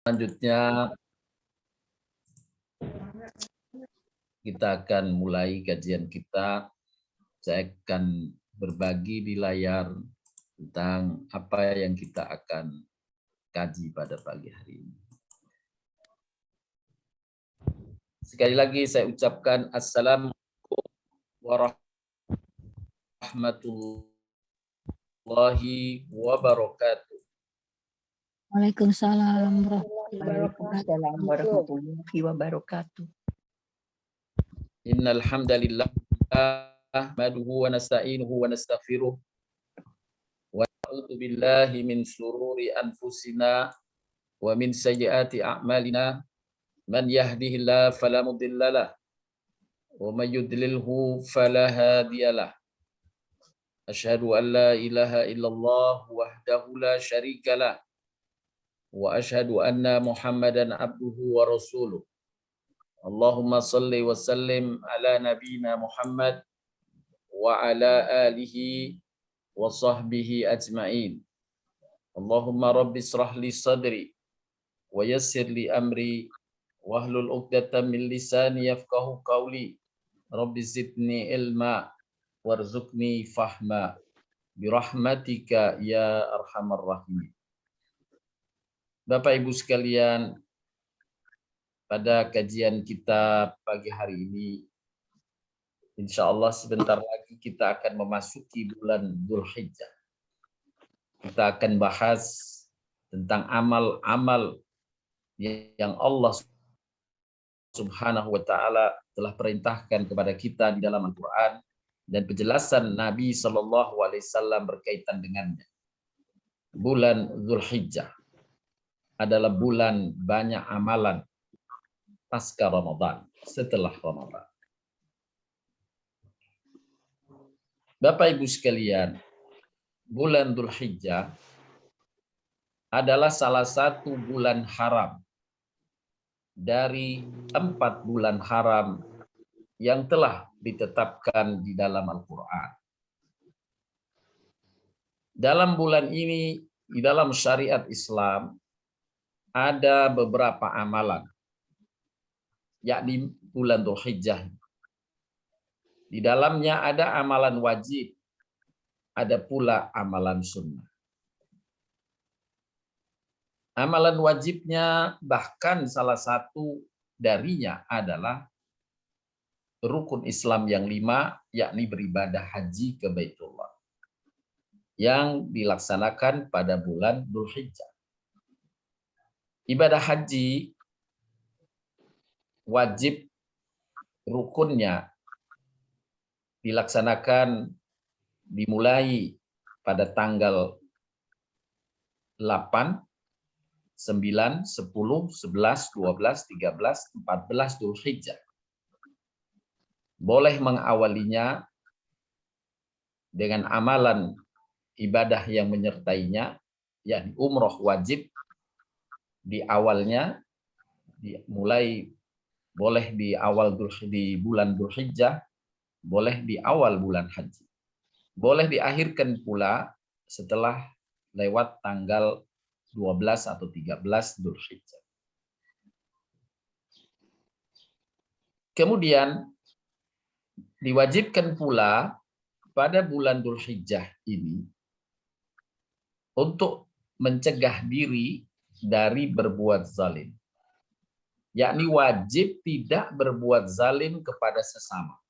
Selanjutnya kita akan mulai kajian kita. Saya akan berbagi di layar tentang apa yang kita akan kaji pada pagi hari ini. Sekali lagi saya ucapkan Assalamualaikum warahmatullahi wabarakatuh. Waalaikumsalam warahmatullahi wabarakatuh. Innal hamdalillah nahmaduhu wa nasta'inuhu wa nastaghfiruh wa na'udzu billahi min syururi anfusina wa min sayyiati a'malina man yahdihillahu fala mudhillalah wa may yudlilhu fala hadiyalah. Asyhadu an la ilaha illallah wahdahu la syarikalah wa asyhadu anna Muhammadan abduhu wa rasuluh. Allahumma salli wa sallim ala nabiyyina Muhammad wa ala alihi wa sahbihi ajma'in. Allahumma rabbi israh li sadri wa yassir li amri wahlul 'uqdatam min lisani yafqahu qawli. Rabbi zidni ilma warzuqni fahma birahmatika ya arhamar rahimin. Bapak Ibu sekalian, pada kajian kita pagi hari ini, insya Allah sebentar lagi kita akan memasuki bulan Dzulhijjah. Kita akan bahas tentang amal-amal yang Allah Subhanahu wa Ta'ala telah perintahkan kepada kita di dalam Al-Quran dan penjelasan Nabi Shallallahu Alaihi Wasallam berkaitan dengannya. Bulan Dzulhijjah adalah bulan banyak amalan pasca Ramadan, setelah Ramadan. Bapak Ibu sekalian, bulan Dzulhijjah adalah salah satu bulan haram dari 4 bulan haram yang telah ditetapkan di dalam Al-Quran. Dalam bulan ini, di dalam syariat Islam, ada beberapa amalan, yakni bulan Dzulhijjah. Di dalamnya ada amalan wajib, ada pula amalan sunnah. Amalan wajibnya bahkan salah satu darinya adalah rukun Islam yang 5, yakni beribadah haji ke Baitullah, yang dilaksanakan pada bulan Dzulhijjah. Ibadah haji wajib rukunnya dilaksanakan dimulai pada tanggal 8, 9, 10, 11, 12, 13, 14 Dzulhijjah. Boleh mengawalinya dengan amalan ibadah yang menyertainya, yakni umroh wajib di awalnya, dimulai boleh di awal di bulan Dzulhijjah, boleh di awal bulan haji. Boleh diakhirkan pula setelah lewat tanggal 12 atau 13 Dzulhijjah. Kemudian diwajibkan pula pada bulan Dzulhijjah ini untuk mencegah diri dari berbuat zalim. Yakni wajib tidak berbuat zalim kepada sesama.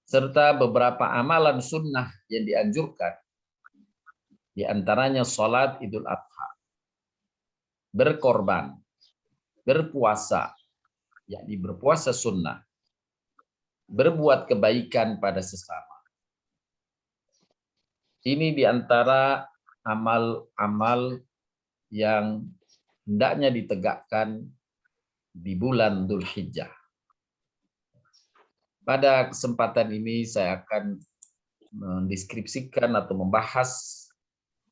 Serta beberapa amalan sunnah yang dianjurkan. Di antaranya sholat Idul Adha, berkorban, berpuasa, yakni berpuasa sunnah, berbuat kebaikan pada sesama. Ini di antara amal-amal yang hendaknya ditegakkan di bulan Dzulhijjah. Pada kesempatan ini saya akan mendeskripsikan atau membahas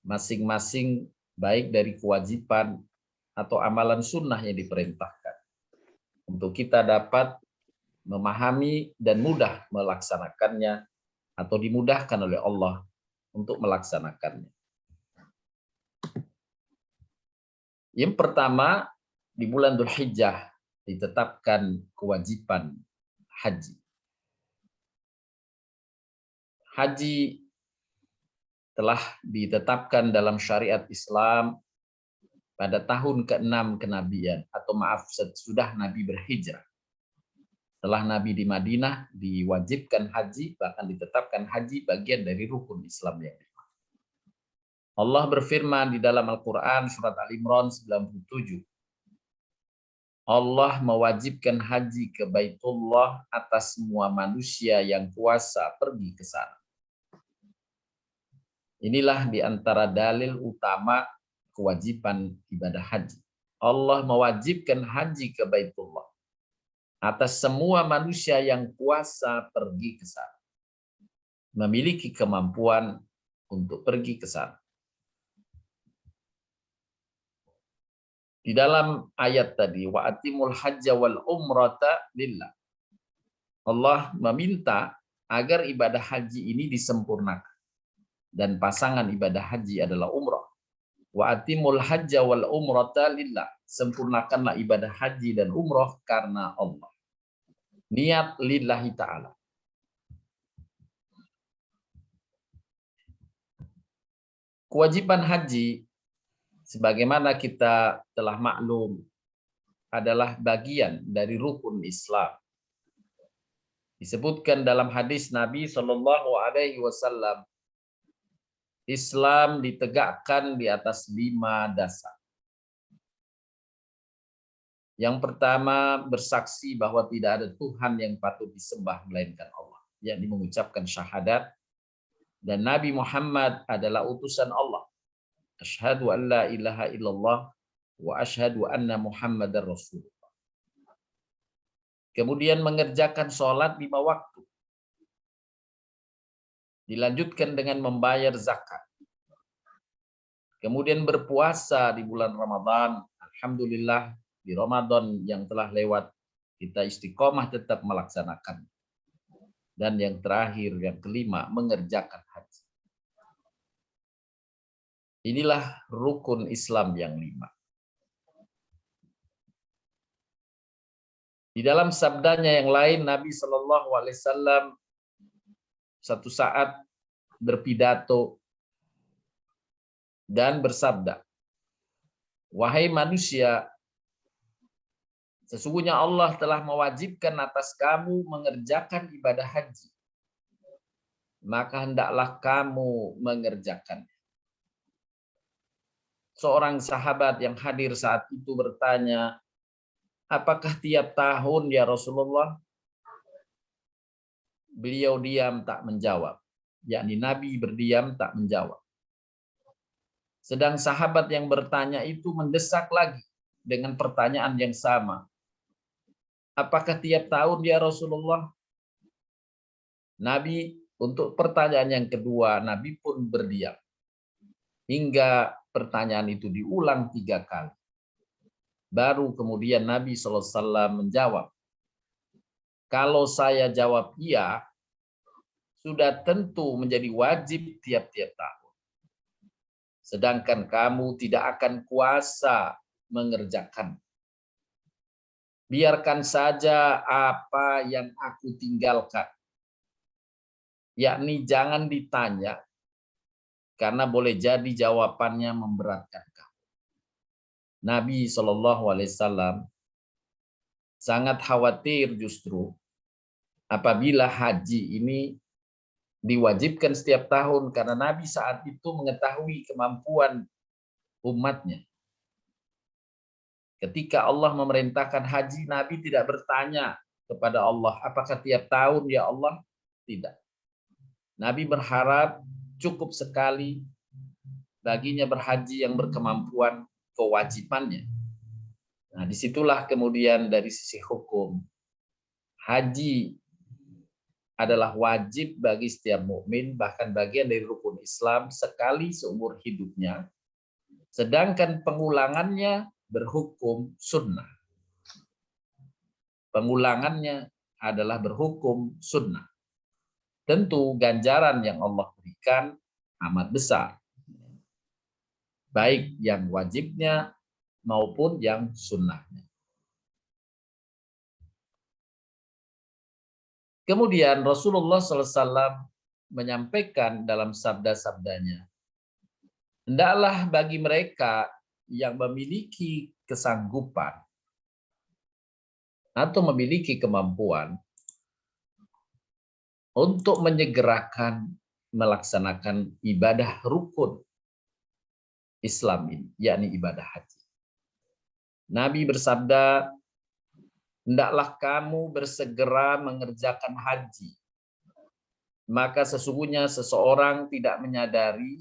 masing-masing baik dari kewajiban atau amalan sunnah yang diperintahkan untuk kita dapat memahami dan mudah melaksanakannya atau dimudahkan oleh Allah untuk melaksanakannya. Yang pertama, di bulan Dzulhijjah ditetapkan kewajiban haji. Haji telah ditetapkan dalam syariat Islam pada tahun ke-6 kenabian, atau maaf, sesudah Nabi berhijrah. Setelah Nabi di Madinah diwajibkan haji, bahkan ditetapkan haji bagian dari rukun Islam yang lima. Allah berfirman di dalam Al-Quran surat Al-Imran 97. Allah mewajibkan haji ke Baitullah atas semua manusia yang kuasa pergi ke sana. Inilah di antara dalil utama kewajiban ibadah haji. Allah mewajibkan haji ke Baitullah atas semua manusia yang kuasa pergi ke sana, memiliki kemampuan untuk pergi ke sana. Di dalam ayat tadi, wa atimul hajja wal umrata lillah. Allah meminta agar ibadah haji ini disempurnakan. Dan pasangan ibadah haji adalah umrah. Wa atimul hajja wal umrata lillah. Sempurnakanlah ibadah haji dan umrah karena Allah. Niat lillahi ta'ala. Kewajiban haji, sebagaimana kita telah maklum, adalah bagian dari rukun Islam. Disebutkan dalam hadis Nabi SAW, Islam ditegakkan di atas 5 dasar. Yang pertama, bersaksi bahwa tidak ada Tuhan yang patut disembah melainkan Allah, yakni mengucapkan syahadat dan Nabi Muhammad adalah utusan Allah. Asyhadu an la ilaha illallah wa asyhadu anna Muhammadar Rasulullah. Kemudian mengerjakan sholat 5 waktu. Dilanjutkan dengan membayar zakat. Kemudian berpuasa di bulan Ramadan. Alhamdulillah, di Ramadan yang telah lewat kita istiqomah tetap melaksanakan. Dan yang terakhir, yang kelima, mengerjakan haji. Inilah rukun Islam yang 5. Di dalam sabdanya yang lain, Nabi SAW satu saat berpidato dan bersabda, wahai manusia, sesungguhnya Allah telah mewajibkan atas kamu mengerjakan ibadah haji. Maka hendaklah kamu mengerjakan. Seorang sahabat yang hadir saat itu bertanya, apakah tiap tahun ya Rasulullah? Beliau diam tak menjawab. Yakni Nabi berdiam tak menjawab. Sedang sahabat yang bertanya itu mendesak lagi dengan pertanyaan yang sama. Apakah tiap tahun ya Rasulullah? Nabi untuk pertanyaan yang kedua, Nabi pun berdiam. Hingga pertanyaan itu diulang 3 kali. Baru kemudian Nabi SAW menjawab. Kalau saya jawab iya, sudah tentu menjadi wajib tiap-tiap tahun. Sedangkan kamu tidak akan kuasa mengerjakan. Biarkan saja apa yang aku tinggalkan. Yakni jangan ditanya, karena boleh jadi jawabannya memberatkan kamu. Nabi SAW sangat khawatir justru apabila haji ini diwajibkan setiap tahun, karena Nabi saat itu mengetahui kemampuan umatnya. Ketika Allah memerintahkan haji, Nabi tidak bertanya kepada Allah, apakah tiap tahun ya Allah? Tidak. Nabi berharap cukup sekali baginya berhaji yang berkemampuan kewajibannya. Nah, disitulah kemudian dari sisi hukum, haji adalah wajib bagi setiap mukmin, bahkan bagian dari rukun Islam sekali seumur hidupnya. Sedangkan pengulangannya berhukum sunnah. Pengulangannya adalah berhukum sunnah. Tentu ganjaran yang Allah berikan amat besar. Baik yang wajibnya maupun yang sunnahnya. Kemudian Rasulullah SAW menyampaikan dalam sabda-sabdanya, hendaklah bagi mereka yang memiliki kesanggupan atau memiliki kemampuan untuk menyegerakan melaksanakan ibadah rukun Islam ini, yakni ibadah haji. Nabi bersabda, hendaklah kamu bersegera mengerjakan haji. Maka sesungguhnya seseorang tidak menyadari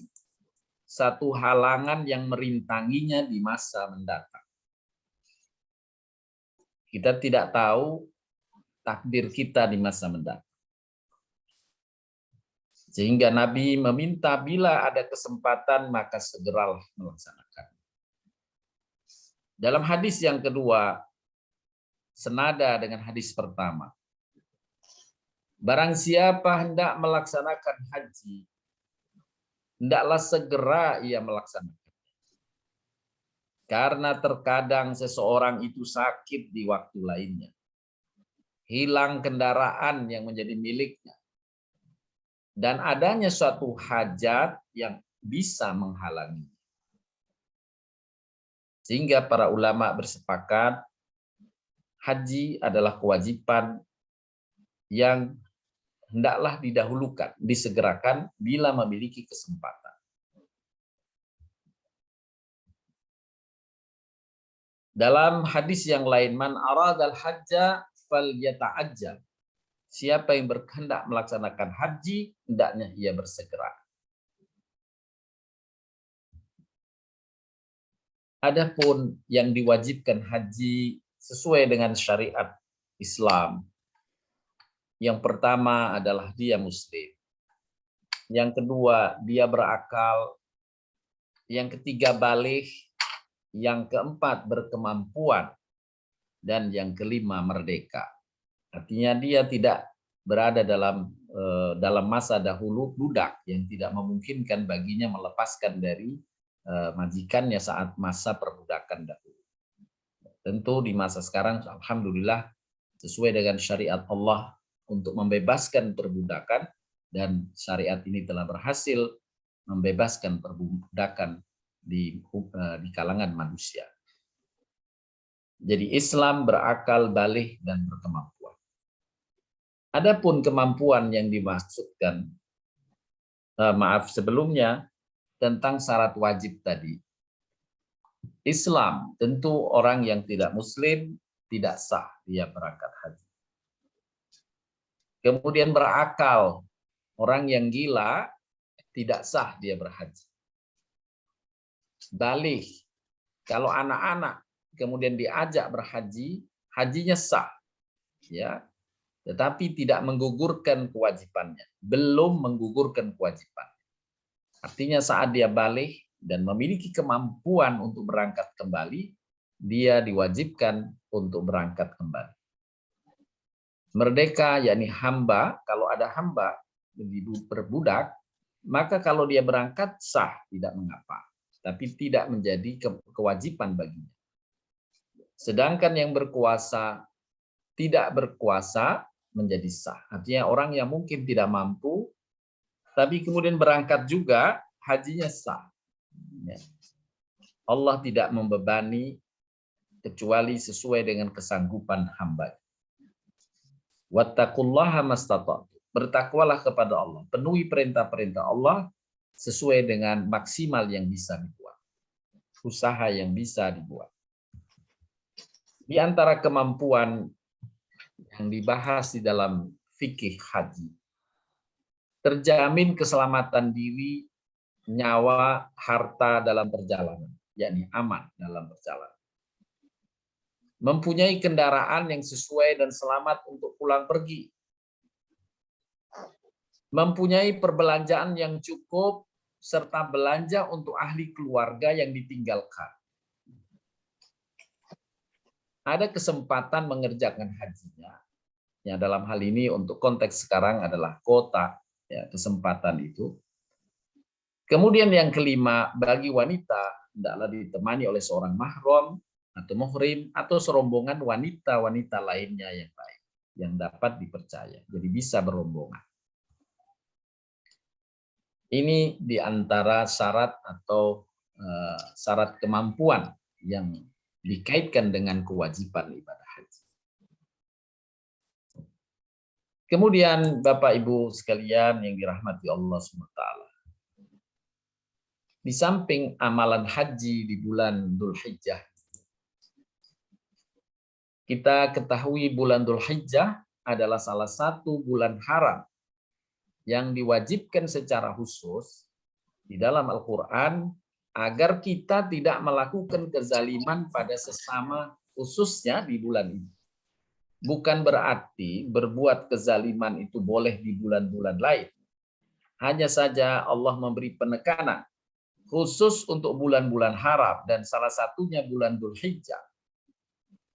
satu halangan yang merintanginya di masa mendatang. Kita tidak tahu takdir kita di masa mendatang. Sehingga Nabi meminta bila ada kesempatan maka segeralah melaksanakan. Dalam hadis yang kedua, senada dengan hadis pertama, barang siapa hendak melaksanakan haji, hendaklah segera ia melaksanakan. Karena terkadang seseorang itu sakit di waktu lainnya. Hilang kendaraan yang menjadi miliknya. Dan adanya suatu hajat yang bisa menghalangi. Sehingga para ulama bersepakat, haji adalah kewajiban yang hendaklah didahulukan, disegerakan bila memiliki kesempatan. Dalam hadis yang lain, man aradal hajja falyata'ajjal. Siapa yang berkehendak melaksanakan haji, hendaknya ia bersegera. Adapun yang diwajibkan haji sesuai dengan syariat Islam. Yang pertama adalah dia muslim. Yang kedua, dia berakal. Yang ketiga, baligh. Yang keempat, berkemampuan. Dan yang kelima, merdeka. Artinya dia tidak berada dalam masa dahulu budak yang tidak memungkinkan baginya melepaskan dari majikannya saat masa perbudakan dahulu. Tentu di masa sekarang, alhamdulillah, sesuai dengan syariat Allah untuk membebaskan perbudakan, dan syariat ini telah berhasil membebaskan perbudakan di kalangan manusia. Jadi Islam berakal, baligh, dan berkemampuan. Adapun kemampuan yang dimaksudkan, sebelumnya tentang syarat wajib tadi. Islam, tentu orang yang tidak muslim tidak sah dia berangkat haji. Kemudian berakal, orang yang gila tidak sah dia berhaji. Baligh, kalau anak-anak kemudian diajak berhaji, hajinya sah, ya, tetapi tidak menggugurkan kewajibannya, belum menggugurkan kewajiban. Artinya saat dia baligh dan memiliki kemampuan untuk berangkat kembali, dia diwajibkan untuk berangkat kembali. Merdeka, yakni hamba, kalau ada hamba berbudak, maka kalau dia berangkat sah, tidak mengapa, tapi tidak menjadi kewajiban baginya. Sedangkan yang berkuasa, tidak berkuasa menjadi sah. Artinya orang yang mungkin tidak mampu, tapi kemudian berangkat juga, hajinya sah. Allah tidak membebani kecuali sesuai dengan kesanggupan hamba. Wattaqullaha mastata'tum. Bertakwalah kepada Allah. Penuhi perintah-perintah Allah sesuai dengan maksimal yang bisa dibuat. Usaha yang bisa dibuat. Di antara kemampuan yang dibahas di dalam fikih haji, terjamin keselamatan diri, nyawa, harta dalam perjalanan, yakni aman dalam perjalanan. Mempunyai kendaraan yang sesuai dan selamat untuk pulang pergi. Mempunyai perbelanjaan yang cukup, serta belanja untuk ahli keluarga yang ditinggalkan. Ada kesempatan mengerjakan hajinya. Ya, dalam hal ini untuk konteks sekarang adalah kota, ya, kesempatan itu. Kemudian yang kelima, bagi wanita hendaklah ditemani oleh seorang mahram atau muhrim atau serombongan wanita-wanita lainnya yang baik, yang dapat dipercaya. Jadi bisa berombongan. Ini di antara syarat atau syarat kemampuan yang dikaitkan dengan kewajiban ibadah haji. Kemudian Bapak Ibu sekalian yang dirahmati Allah SWT, di samping amalan haji di bulan Dzulhijjah, kita ketahui bulan Dzulhijjah adalah salah satu bulan haram yang diwajibkan secara khusus di dalam Al-Quran agar kita tidak melakukan kezaliman pada sesama, khususnya di bulan ini. Bukan berarti berbuat kezaliman itu boleh di bulan-bulan lain. Hanya saja Allah memberi penekanan khusus untuk bulan-bulan haram dan salah satunya bulan Dzulhijjah.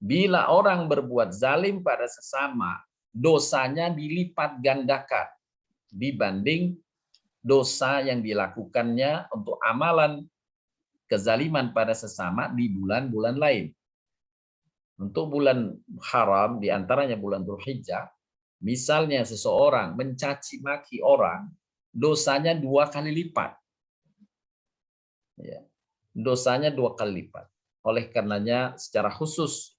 Bila orang berbuat zalim pada sesama, dosanya dilipat gandakan dibanding dosa yang dilakukannya untuk amalan kezaliman pada sesama di bulan-bulan lain. Untuk bulan haram, diantaranya bulan Dzulhijjah, misalnya seseorang mencaci maki orang, dosanya 2 kali lipat. Ya, dosanya 2 kali lipat. Oleh karenanya, secara khusus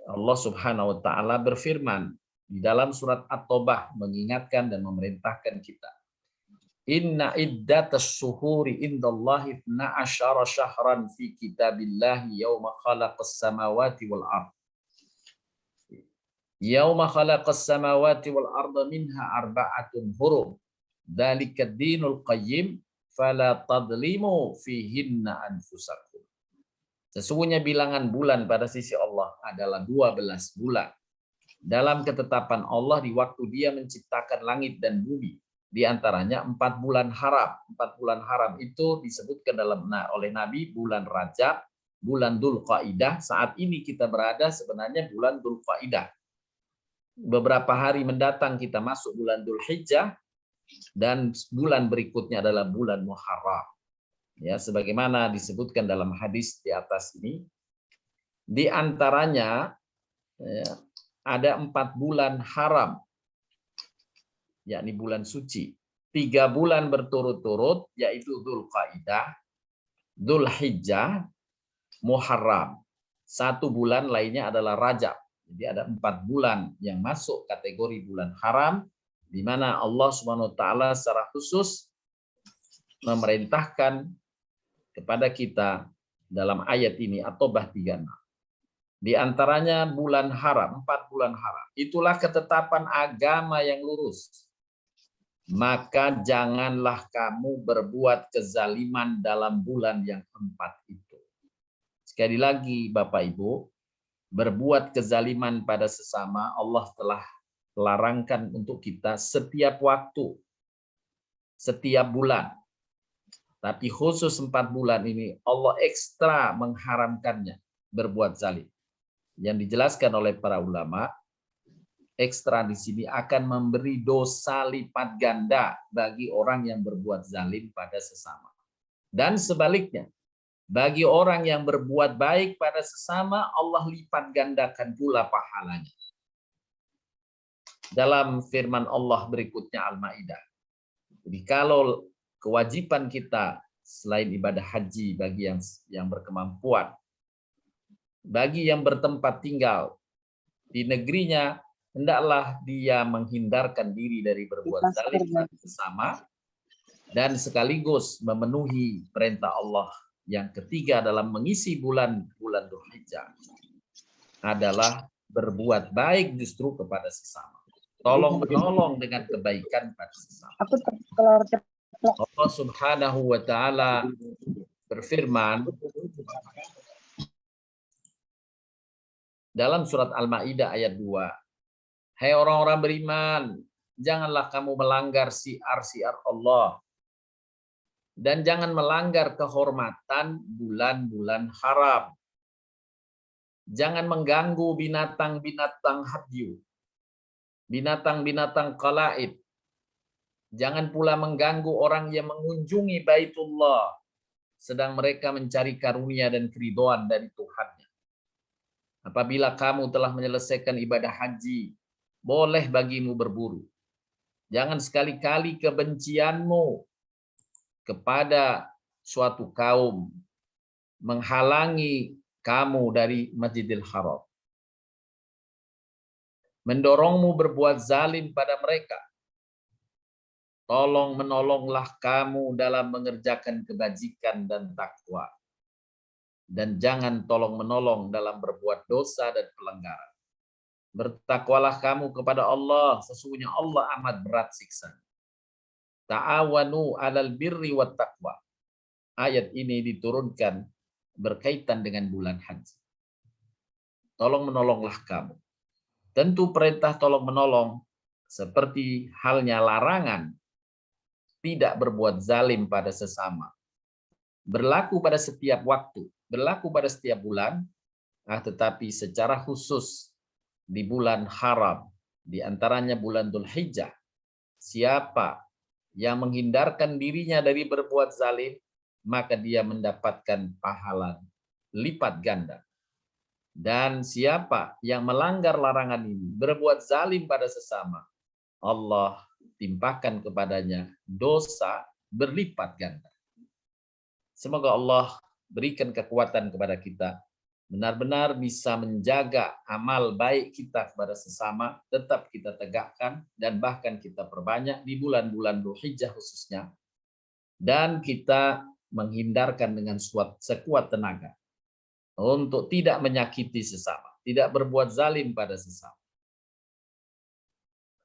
Allah Subhanahu wa Ta'ala berfirman di dalam surat At-Taubah mengingatkan dan memerintahkan kita. Inna iddatas syuhuri indallahi 12 syahran fi kitabillahi yauma khalaqas samawati wal ard. Yauma khalaqas samawati wal arda minha arba'atun hurum. Dzalikad dinul qayyim fala tadlimu fihinna anfusakum. Sesungguhnya bilangan bulan pada sisi Allah adalah 12 bulan. Dalam ketetapan Allah di waktu Dia menciptakan langit dan bumi. Di antaranya 4 bulan haram. 4 bulan haram itu disebutkan oleh Nabi bulan Rajab, bulan Dzulqa'dah. Saat ini kita berada sebenarnya bulan Dzulqa'dah. Beberapa hari mendatang kita masuk bulan Dzulhijjah dan bulan berikutnya adalah bulan Muharram. Ya, sebagaimana disebutkan dalam hadis di atas ini, di antaranya ya, ada 4 bulan haram, yakni bulan suci. 3 bulan berturut-turut, yaitu Dzulqa'dah, Dzulhijjah, Muharram. 1 bulan lainnya adalah Rajab. Jadi ada 4 bulan yang masuk kategori bulan haram, di mana Allah Subhanahu wa Ta'ala secara khusus memerintahkan kepada kita dalam ayat ini At-Taubah 36. Di antaranya bulan haram, 4 bulan haram. Itulah ketetapan agama yang lurus. Maka janganlah kamu berbuat kezaliman dalam bulan yang 4 itu. Sekali lagi Bapak Ibu, berbuat kezaliman pada sesama Allah telah larangkan untuk kita setiap waktu, setiap bulan. Tapi khusus 4 bulan ini Allah ekstra mengharamkannya berbuat zalim. Yang dijelaskan oleh para ulama, ekstra di sini akan memberi dosa lipat ganda bagi orang yang berbuat zalim pada sesama. Dan sebaliknya, bagi orang yang berbuat baik pada sesama, Allah lipat gandakan pula pahalanya. Dalam firman Allah berikutnya Al-Maidah. Jadi kalau kewajiban kita selain ibadah haji bagi yang berkemampuan, bagi yang bertempat tinggal di negerinya, hendaklah dia menghindarkan diri dari berbuat zalim pada sesama dan sekaligus memenuhi perintah Allah. Yang ketiga dalam mengisi bulan-bulan Dzulhijjah adalah berbuat baik justru kepada sesama. Tolong menolong dengan kebaikan pada sesama. Allah Subhanahu wa Ta'ala berfirman dalam surat Al-Maidah ayat 2. Hai orang-orang beriman, janganlah kamu melanggar syiar-syiar Allah. Dan jangan melanggar kehormatan bulan-bulan haram. Jangan mengganggu binatang-binatang hadyu, binatang-binatang qalaid. Jangan pula mengganggu orang yang mengunjungi Baitullah. sedang mereka mencari karunia dan keridhaan dari Tuhannya. Apabila kamu telah menyelesaikan ibadah haji, boleh bagimu berburu. Jangan sekali-kali kebencianmu kepada suatu kaum menghalangi kamu dari Masjidil Haram, mendorongmu berbuat zalim pada mereka. Tolong menolonglah kamu dalam mengerjakan kebajikan dan takwa. Dan jangan tolong menolong dalam berbuat dosa dan pelanggaran. Bertakwalah kamu kepada Allah, sesungguhnya Allah amat berat siksa. Ta'awanu 'alal birri wat taqwa. Ayat ini diturunkan berkaitan dengan bulan haji. Tolong menolonglah kamu. Tentu perintah tolong menolong seperti halnya larangan tidak berbuat zalim pada sesama. Berlaku pada setiap waktu, berlaku pada setiap bulan, tetapi secara khusus di bulan haram, di antaranya bulan Dzulhijjah, siapa yang menghindarkan dirinya dari berbuat zalim, maka dia mendapatkan pahala lipat ganda. Dan siapa yang melanggar larangan ini, berbuat zalim pada sesama, Allah timpakan kepadanya dosa berlipat ganda. Semoga Allah berikan kekuatan kepada kita, benar-benar bisa menjaga amal baik kita kepada sesama, tetap kita tegakkan, dan bahkan kita perbanyak di bulan-bulan Dzulhijjah khususnya, dan kita menghindarkan dengan sekuat tenaga untuk tidak menyakiti sesama, tidak berbuat zalim pada sesama.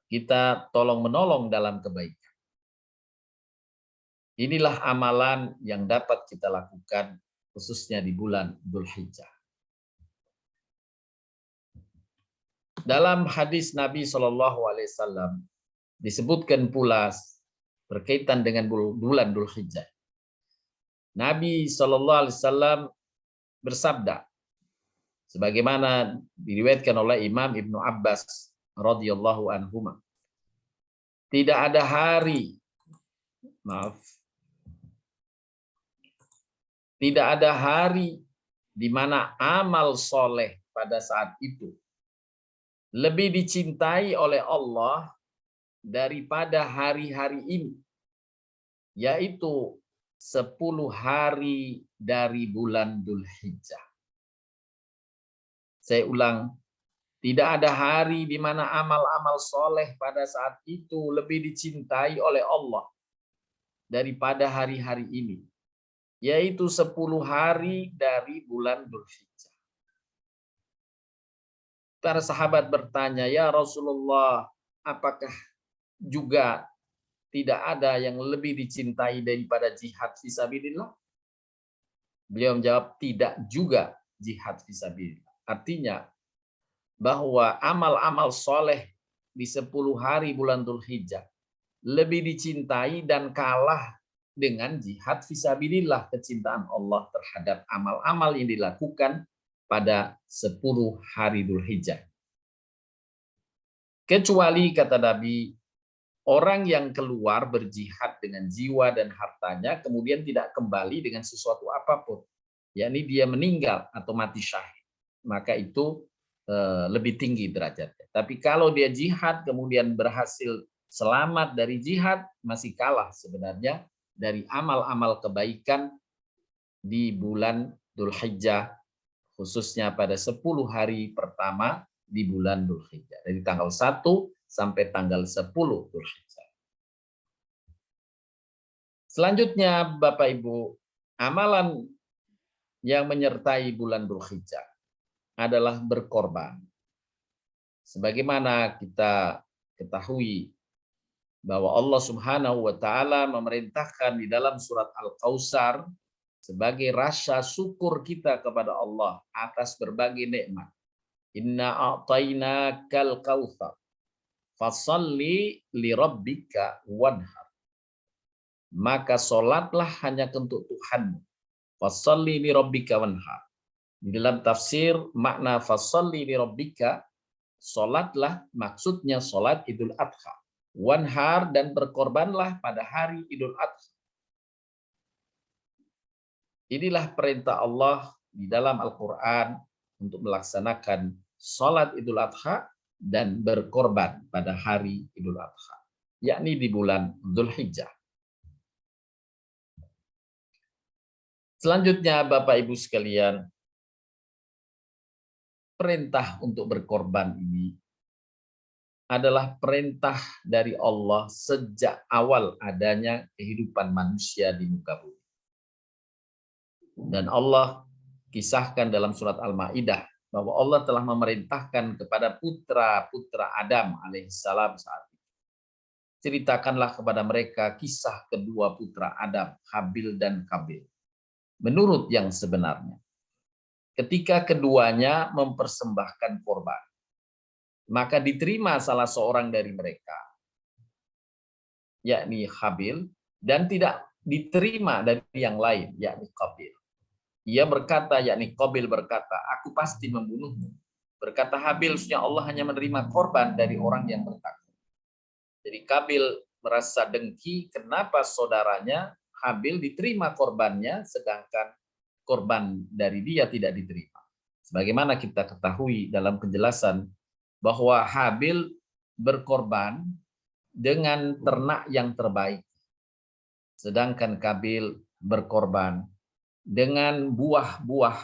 Kita tolong-menolong dalam kebaikan. Inilah amalan yang dapat kita lakukan khususnya di bulan Dzulhijjah. Dalam hadis Nabi SAW disebutkan pula berkaitan dengan bulan Dzulhijjah. Nabi SAW bersabda, sebagaimana diriwayatkan oleh Imam Ibnu Abbas radhiyallahu anhuma, tidak ada hari, tidak ada hari di mana amal soleh pada saat itu lebih dicintai oleh Allah daripada hari-hari ini, yaitu 10 hari dari bulan Dzulhijjah. Saya ulang, tidak ada hari di mana amal-amal soleh pada saat itu lebih dicintai oleh Allah daripada hari-hari ini, yaitu 10 hari dari bulan Dzulhijjah. Para sahabat bertanya, ya Rasulullah, apakah juga tidak ada yang lebih dicintai daripada jihad fisabilillah? Beliau menjawab, tidak juga jihad fisabilillah. Artinya bahwa amal-amal soleh di 10 hari bulan Dzulhijjah lebih dicintai dan kalah dengan jihad fisabilillah, kecintaan Allah terhadap amal-amal yang dilakukan pada 10 hari Dzulhijjah. Kecuali, kata Nabi, orang yang keluar berjihad dengan jiwa dan hartanya kemudian tidak kembali dengan sesuatu apapun, yakni dia meninggal atau mati syahid, maka itu lebih tinggi derajatnya. Tapi kalau dia jihad kemudian berhasil selamat dari jihad, masih kalah sebenarnya dari amal-amal kebaikan di bulan Dzulhijjah, khususnya pada 10 hari pertama di bulan Dzulhijjah, dari tanggal 1 sampai tanggal 10 Dzulhijjah. Selanjutnya, Bapak Ibu, amalan yang menyertai bulan Dzulhijjah adalah berkorban. Sebagaimana kita ketahui bahwa Allah Subhanahu wa taala memerintahkan di dalam surat Al-Kautsar sebagai rasa syukur kita kepada Allah atas berbagai nikmat. Inna a'tainakal kautsar fasholli lirabbika wanhar. Maka solatlah hanya untuk Tuhanmu. Fasholli lirabbika wanhar. Di dalam tafsir makna fasholli lirabbika, solatlah maksudnya solat Idul Adha. Wanhar, dan berkorbanlah pada hari Idul Adha. Inilah perintah Allah di dalam Al-Quran untuk melaksanakan sholat Idul Adha dan berkorban pada hari Idul Adha, yakni di bulan Dzulhijjah. Selanjutnya, Bapak Ibu sekalian, perintah untuk berkorban ini adalah perintah dari Allah sejak awal adanya kehidupan manusia di muka bumi. Dan Allah kisahkan dalam surat Al-Maidah bahwa Allah telah memerintahkan kepada putra-putra Adam alaihissalam saat itu. Ceritakanlah kepada mereka kisah kedua putra Adam, Habil dan Kabil, menurut yang sebenarnya. Ketika keduanya mempersembahkan korban, maka diterima salah seorang dari mereka, yakni Habil, dan tidak diterima dari yang lain, yakni Kabil. Ia berkata, yakni Qabil berkata, aku pasti membunuhmu. Berkata Habil, sesungguhnya Allah hanya menerima korban dari orang yang bertakwa. Jadi Qabil merasa dengki, kenapa saudaranya Habil diterima korbannya, sedangkan korban dari dia tidak diterima. Sebagaimana kita ketahui dalam penjelasan bahwa Habil berkorban dengan ternak yang terbaik, sedangkan Qabil berkorban dengan buah-buah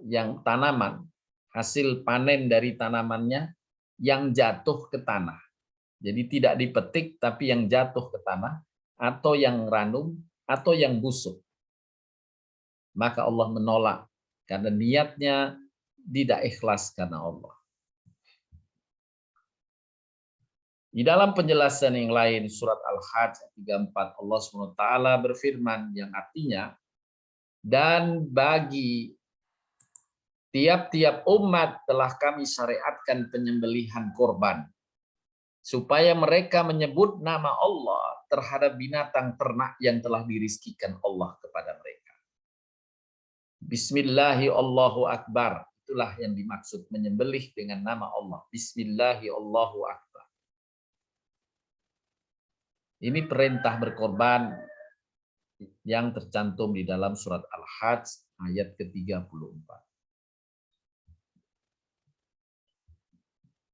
yang tanaman, hasil panen dari tanamannya yang jatuh ke tanah. Jadi tidak dipetik tapi yang jatuh ke tanah, atau yang ranum, atau yang busuk. Maka Allah menolak karena niatnya tidak ikhlas karena Allah. Di dalam penjelasan yang lain surat Al-Hajj 34 Allah SWT berfirman yang artinya, dan bagi tiap-tiap umat telah kami syariatkan penyembelihan korban, supaya mereka menyebut nama Allah terhadap binatang ternak yang telah dirizkikan Allah kepada mereka. Bismillahi Allahu Akbar, itulah yang dimaksud menyembelih dengan nama Allah. Bismillahi Allahu Akbar. Ini perintah berkorban yang tercantum di dalam surat Al-Hajj ayat ke-34.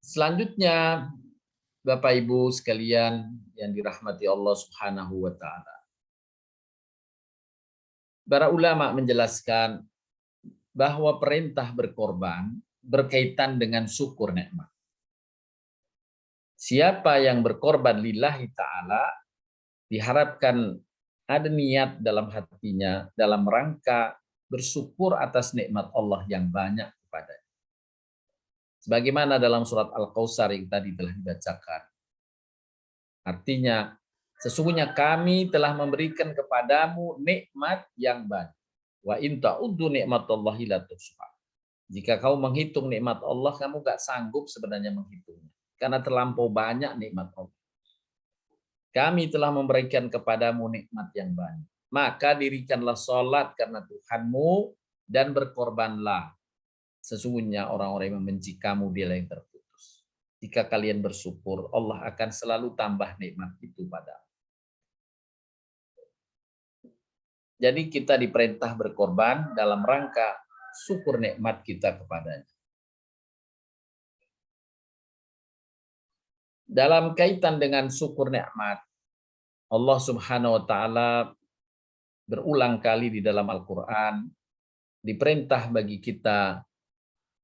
Selanjutnya, Bapak Ibu sekalian yang dirahmati Allah Subhanahu wa taala. Para ulama menjelaskan bahwa perintah berkorban berkaitan dengan syukur nikmat. Siapa yang berkorban lillahi ta'ala, diharapkan ada niat dalam hatinya dalam rangka bersyukur atas nikmat Allah yang banyak kepadanya. Sebagaimana dalam surat Al-Kautsar yang tadi telah dibacakan. Artinya, sesungguhnya kami telah memberikan kepadamu nikmat yang banyak. Wa in ta'uddu nikmatallahi la tuhsuha. Jika kau menghitung nikmat Allah, kamu gak sanggup sebenarnya menghitungnya. Karena terlampau banyak nikmat Allah. Kami telah memberikan kepadamu nikmat yang banyak. Maka dirikanlah sholat karena Tuhanmu dan berkorbanlah. Sesungguhnya orang-orang yang membenci kamu dia yang terputus. Jika kalian bersyukur, Allah akan selalu tambah nikmat itu padamu. Jadi kita diperintah berkorban dalam rangka syukur nikmat kita kepadanya. Dalam kaitan dengan syukur nikmat, Allah Subhanahu wa taala berulang kali di dalam Al-Qur'an diperintah bagi kita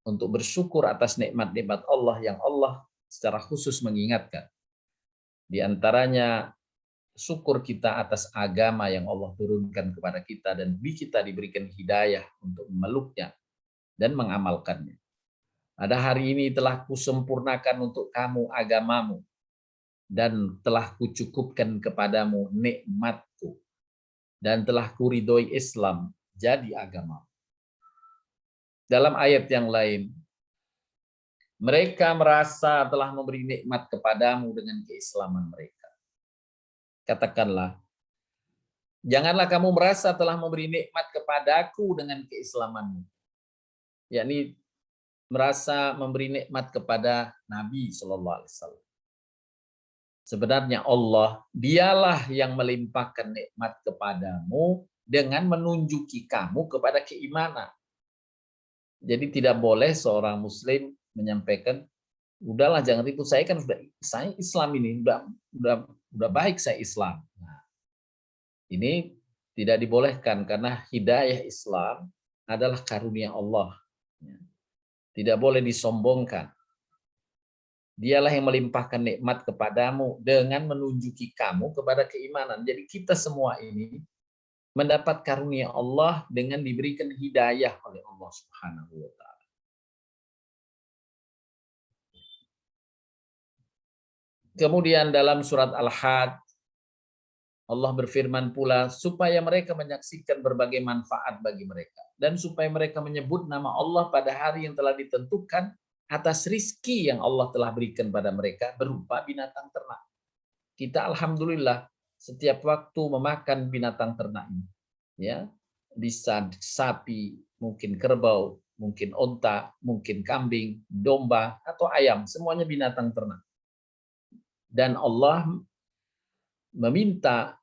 untuk bersyukur atas nikmat-nikmat Allah yang Allah secara khusus mengingatkan. Di antaranya syukur kita atas agama yang Allah turunkan kepada kita dan kita diberikan hidayah untuk memeluknya dan mengamalkannya. Pada hari ini telah kusempurnakan untuk kamu agamamu dan telah kucukupkan kepadamu nikmatku dan telah kuridhoi Islam jadi agama. Dalam ayat yang lain, mereka merasa telah memberi nikmat kepadamu dengan keislaman mereka. Katakanlah, janganlah kamu merasa telah memberi nikmat kepadaku dengan keislamanmu. Yakni merasa memberi nikmat kepada Nabi SAW. Sebenarnya Allah, dialah yang melimpahkan nikmat kepadamu dengan menunjuki kamu kepada keimanan. Jadi tidak boleh seorang muslim menyampaikan, udahlah jangan ribut, saya kan saya Islam ini udah baik, saya Islam. Nah, ini tidak dibolehkan karena hidayah Islam adalah karunia Allah. Tidak boleh disombongkan. Dialah yang melimpahkan nikmat kepadamu dengan menunjuki kamu kepada keimanan. Jadi kita semua ini mendapat karunia Allah dengan diberikan hidayah oleh Allah Subhanahu wa taala. Kemudian dalam surat Al-Had Allah berfirman pula supaya mereka menyaksikan berbagai manfaat bagi mereka dan supaya mereka menyebut nama Allah pada hari yang telah ditentukan atas rizki yang Allah telah berikan pada mereka berupa binatang ternak. Kita alhamdulillah setiap waktu memakan binatang ternak ini. Ya, bisa sapi, mungkin kerbau, mungkin onta, mungkin kambing, domba atau ayam, semuanya binatang ternak. Dan Allah meminta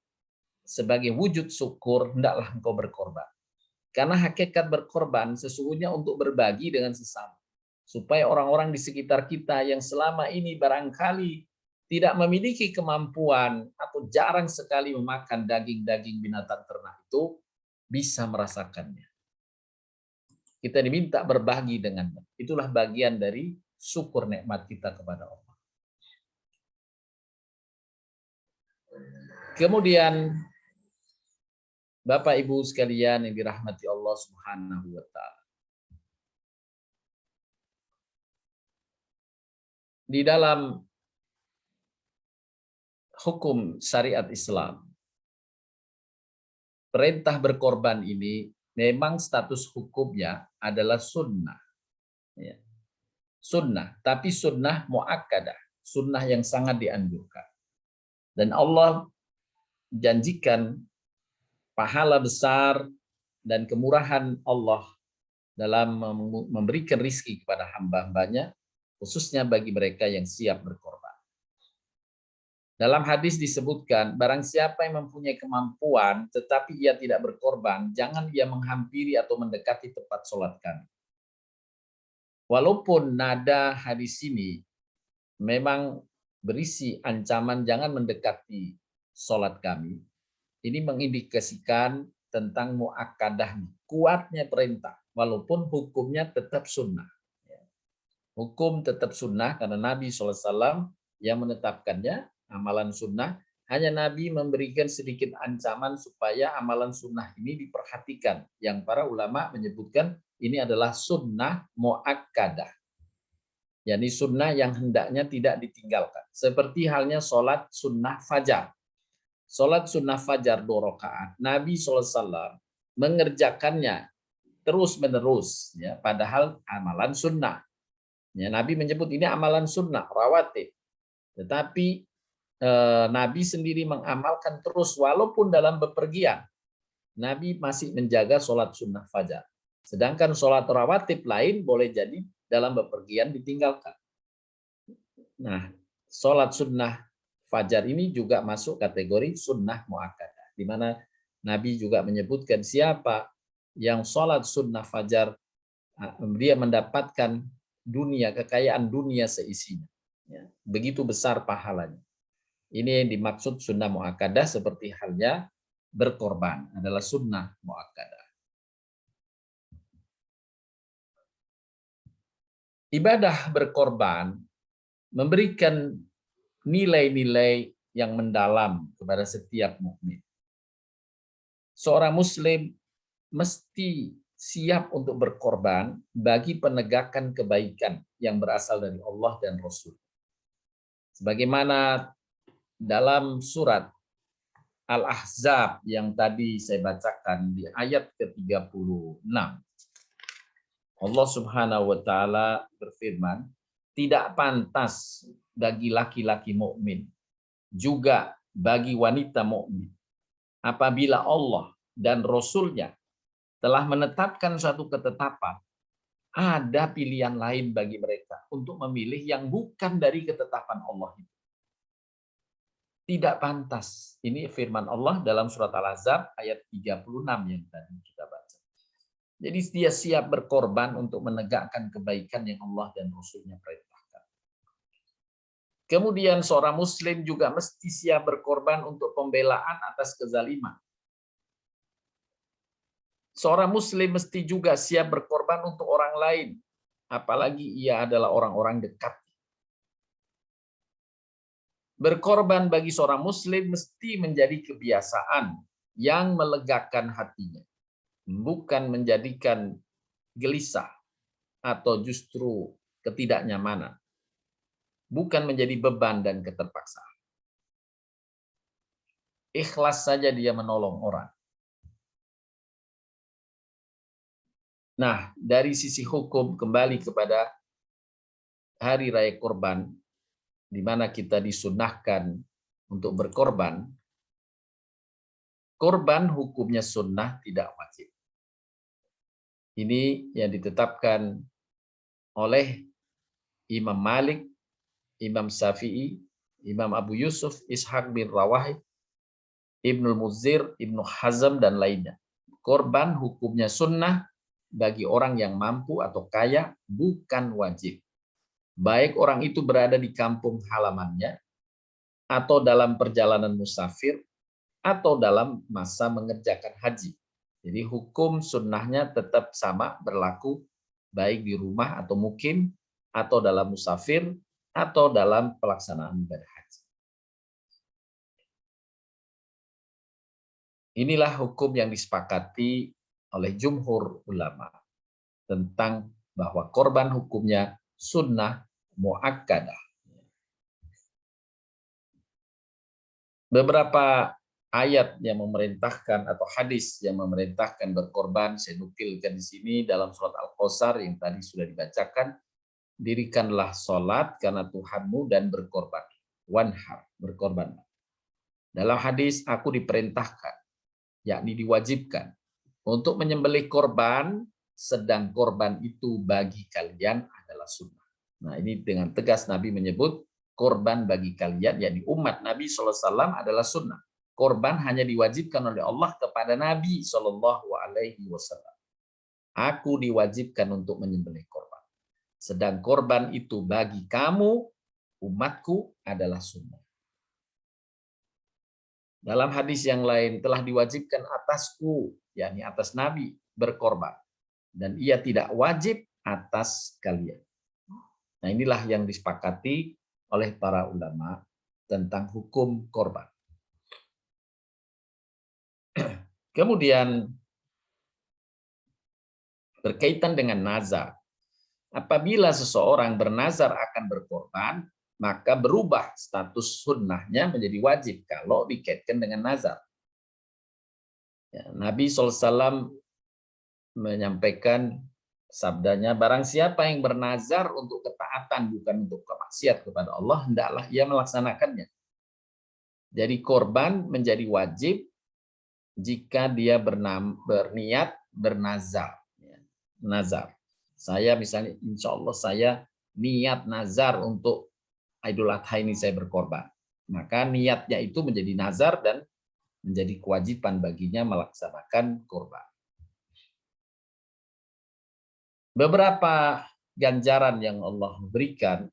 sebagai wujud syukur hendaklah engkau berkorban. Karena hakikat berkorban sesungguhnya untuk berbagi dengan sesama. Supaya orang-orang di sekitar kita yang selama ini barangkali tidak memiliki kemampuan atau jarang sekali memakan daging-daging binatang ternak itu bisa merasakannya. Kita diminta berbagi dengannya. Itulah bagian dari syukur nikmat kita kepada Allah. Kemudian Bapak Ibu sekalian yang dirahmati Allah Subhanahu wa taala. Di dalam hukum syariat Islam, perintah berkorban ini memang status hukumnya adalah sunnah. Ya. Sunnah, tapi sunnah muakkadah, sunnah yang sangat dianjurkan. Dan Allah janjikan pahala besar dan kemurahan Allah dalam memberikan rizki kepada hamba-hambanya, khususnya bagi mereka yang siap berkorban. Dalam hadis disebutkan, barang siapa yang mempunyai kemampuan tetapi ia tidak berkorban, jangan ia menghampiri atau mendekati tempat sholat kami. Walaupun nada hadis ini memang berisi ancaman jangan mendekati sholat kami, ini mengindikasikan tentang muakkadah, kuatnya perintah, walaupun hukumnya tetap sunnah. Hukum tetap sunnah karena Nabi SAW yang menetapkannya, amalan sunnah, hanya Nabi memberikan sedikit ancaman supaya amalan sunnah ini diperhatikan. Yang para ulama menyebutkan ini adalah sunnah muakkadah. yakni sunnah yang hendaknya tidak ditinggalkan. Seperti halnya sholat sunnah fajar. Sholat sunnah fajar 2 rakaat. Nabi SAW mengerjakannya terus-menerus, ya, padahal amalan sunnah. Ya, Nabi menyebut ini amalan sunnah, rawatib. Tetapi Nabi sendiri mengamalkan terus walaupun dalam bepergian. Nabi masih menjaga sholat sunnah fajar. Sedangkan sholat rawatib lain boleh jadi dalam bepergian ditinggalkan. Nah, sholat sunnah fajar ini juga masuk kategori sunnah muakkadah, di mana Nabi juga menyebutkan siapa yang sholat sunnah fajar, dia mendapatkan dunia, kekayaan dunia seisinya. Ya, begitu besar pahalanya. Ini yang dimaksud sunnah muakkadah, seperti halnya berkorban adalah sunnah muakkadah. Ibadah berkorban memberikan nilai-nilai yang mendalam kepada setiap mukmin. Seorang muslim mesti siap untuk berkorban bagi penegakan kebaikan yang berasal dari Allah dan Rasul. Sebagaimana dalam surat Al-Ahzab yang tadi saya bacakan di ayat ke-36. Allah Subhanahu wa taala berfirman, tidak pantas bagi laki-laki mukmin, juga bagi wanita mukmin, apabila Allah dan Rasul-Nya telah menetapkan suatu ketetapan, ada pilihan lain bagi mereka untuk memilih yang bukan dari ketetapan Allah itu. Tidak pantas. Ini firman Allah dalam surat Al-Ahzab ayat 36 yang tadi kita baca. Jadi dia siap berkorban untuk menegakkan kebaikan yang Allah dan Rasul-Nya perintahkan. Kemudian seorang muslim juga mesti siap berkorban untuk pembelaan atas kezaliman. Seorang muslim mesti juga siap berkorban untuk orang lain, apalagi ia adalah orang-orang dekat. Berkorban bagi seorang muslim mesti menjadi kebiasaan yang melegakan hatinya, bukan menjadikan gelisah atau justru ketidaknyamanan, bukan menjadi beban dan keterpaksaan. Ikhlas saja dia menolong orang. Nah, dari sisi hukum kembali kepada hari raya kurban, di mana kita disunnahkan untuk berkorban, korban hukumnya sunnah, tidak wajib. Ini yang ditetapkan oleh Imam Malik, Imam Syafi'i, Imam Abu Yusuf, Ishaq bin Rawahib, Ibnul Muzir, Ibnu Hazm, dan lainnya. Korban hukumnya sunnah bagi orang yang mampu atau kaya, bukan wajib. Baik orang itu berada di kampung halamannya, atau dalam perjalanan musafir, atau dalam masa mengerjakan haji. Jadi hukum sunnahnya tetap sama berlaku, baik di rumah atau mukim, atau dalam musafir, atau dalam pelaksanaan ibadah haji. Inilah hukum yang disepakati oleh jumhur ulama tentang bahwa korban hukumnya sunnah muakkadah. Beberapa ayat yang memerintahkan atau hadis yang memerintahkan berkorban saya nukilkan di sini dalam surat Al-Kautsar yang tadi sudah dibacakan. Dirikanlah sholat karena Tuhanmu dan berkorban. Wanhar, berkorban. Dalam hadis aku diperintahkan, yakni diwajibkan untuk menyembelih korban, sedang korban itu bagi kalian adalah sunnah. Nah, ini dengan tegas Nabi menyebut korban bagi kalian, yakni umat Nabi SAW adalah sunnah. Korban hanya diwajibkan oleh Allah kepada Nabi SAW. Aku diwajibkan untuk menyembelih korban. Sedang korban itu bagi kamu, umatku, adalah sunnah. Dalam hadis yang lain, telah diwajibkan atasku, yakni atas Nabi, berkorban. Dan ia tidak wajib atas kalian. Nah, inilah yang disepakati oleh para ulama tentang hukum korban. Kemudian berkaitan dengan nazar. Apabila seseorang bernazar akan berkorban, maka berubah status sunnahnya menjadi wajib kalau dikaitkan dengan nazar. Ya, Nabi SAW menyampaikan sabdanya, barang siapa yang bernazar untuk ketaatan bukan untuk kemaksiat kepada Allah, hendaklah ia melaksanakannya. Jadi korban menjadi wajib jika dia berniat bernazar. Nazar. Saya misalnya, insya Allah saya niat nazar untuk Idul Adha ini saya berkorban. Maka niatnya itu menjadi nazar dan menjadi kewajiban baginya melaksanakan korban. Beberapa ganjaran yang Allah berikan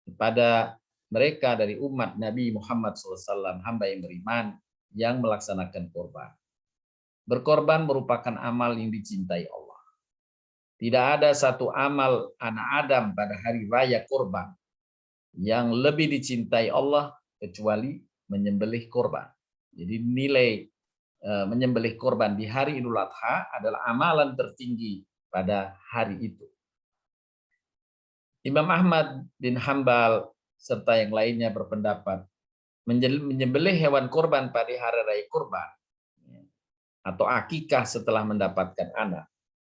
kepada mereka dari umat Nabi Muhammad SAW, hamba yang beriman, yang melaksanakan korban. Berkorban merupakan amal yang dicintai Allah. Tidak ada satu amal anak Adam pada hari raya korban yang lebih dicintai Allah kecuali menyembelih korban. Jadi nilai menyembelih korban di hari Idul Adha adalah amalan tertinggi pada hari itu. Imam Ahmad bin Hambal serta yang lainnya berpendapat menyembelih hewan korban pada hari raya korban atau akikah setelah mendapatkan anak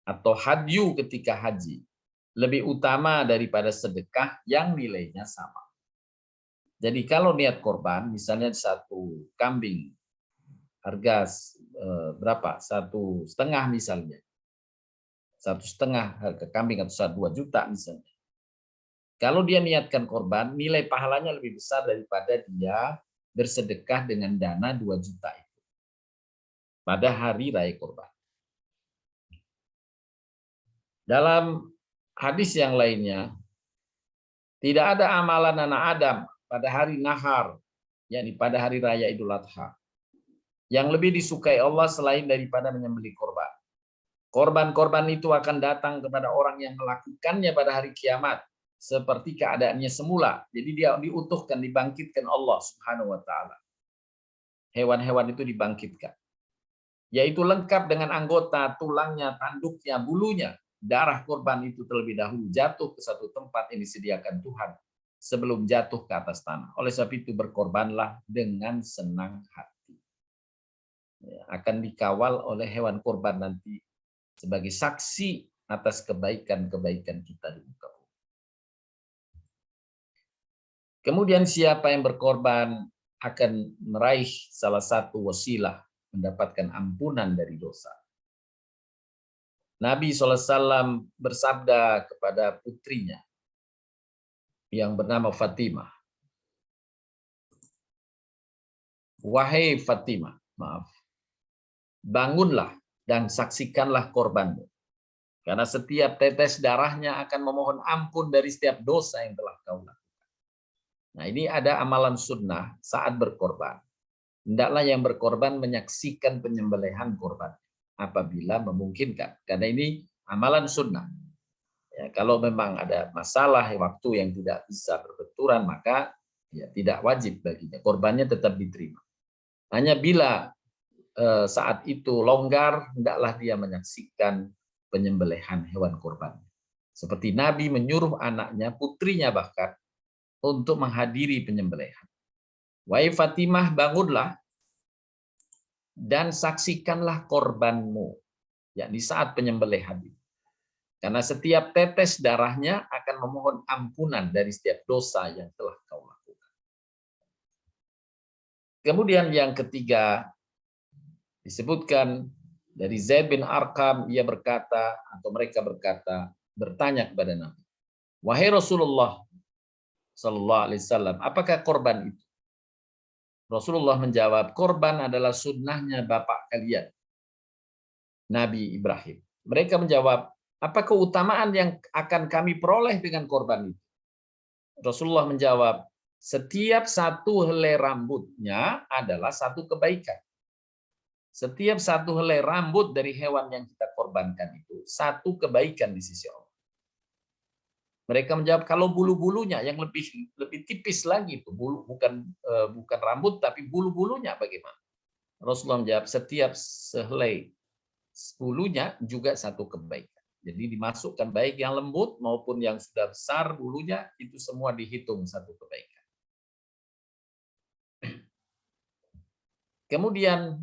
atau hadyu ketika haji lebih utama daripada sedekah yang nilainya sama. Jadi kalau niat korban, misalnya satu kambing harga berapa? 1,5 misalnya. 1,5 harga kambing atau 2 juta misalnya. Kalau dia niatkan korban, nilai pahalanya lebih besar daripada dia bersedekah dengan dana 2 juta itu pada hari raya kurban. Dalam hadis yang lainnya, tidak ada amalan anak Adam pada hari nahar, yakni pada hari raya Idul Adha, yang lebih disukai Allah selain daripada menyembelih korban. Korban-korban itu akan datang kepada orang yang melakukannya pada hari kiamat seperti keadaannya semula. Jadi dia diutuhkan, dibangkitkan Allah Subhanahu wa taala. Hewan-hewan itu dibangkitkan. Yaitu lengkap dengan anggota, tulangnya, tanduknya, bulunya. Darah korban itu terlebih dahulu jatuh ke satu tempat yang disediakan Tuhan sebelum jatuh ke atas tanah. Oleh sebab itu berkorbanlah dengan senang hati. Akan dikawal oleh hewan korban nanti sebagai saksi atas kebaikan-kebaikan kita di muka bumi. Kemudian siapa yang berkorban akan meraih salah satu wasilah mendapatkan ampunan dari dosa. Nabi SAW bersabda kepada putrinya yang bernama Fatimah, "Wahai Fatimah, bangunlah dan saksikanlah korbanmu. Karena setiap tetes darahnya akan memohon ampun dari setiap dosa yang telah kau lakukan." Nah, ini ada amalan sunnah saat berkorban. Hendaklah yang berkorban menyaksikan penyembelihan korban apabila memungkinkan. Karena ini amalan sunnah. Ya, kalau memang ada masalah waktu yang tidak bisa berbenturan, maka ya tidak wajib baginya. Korbannya tetap diterima. Hanya bila saat itu longgar, hendaklah dia menyaksikan penyembelihan hewan korban. Seperti Nabi menyuruh anaknya, putrinya bahkan, untuk menghadiri penyembelihan. Wahai Fatimah, bangunlah dan saksikanlah korbanmu, yakni saat penyembelihan itu. Karena setiap tetes darahnya akan memohon ampunan dari setiap dosa yang telah kau lakukan. Kemudian yang ketiga, disebutkan dari Zaid bin Arqam, ia berkata, atau mereka berkata, bertanya kepada Nabi, "Wahai Rasulullah Sallallahu Alaihi Wasallam, apakah korban itu?" Rasulullah menjawab, "Korban adalah sunnahnya bapak kalian, Nabi Ibrahim." Mereka menjawab, "Apa keutamaan yang akan kami peroleh dengan korban itu?" Rasulullah menjawab, "Setiap satu helai rambutnya adalah satu kebaikan." Setiap satu helai rambut dari hewan yang kita korbankan itu satu kebaikan di sisi Allah. Mereka menjawab, kalau bulu-bulunya yang lebih tipis lagi itu, bulu bukan rambut tapi bulu-bulunya bagaimana? Rasulullah menjawab, setiap sehelai bulunya juga satu kebaikan. Jadi dimasukkan baik yang lembut maupun yang sudah besar bulunya, itu semua dihitung satu kebaikan. Kemudian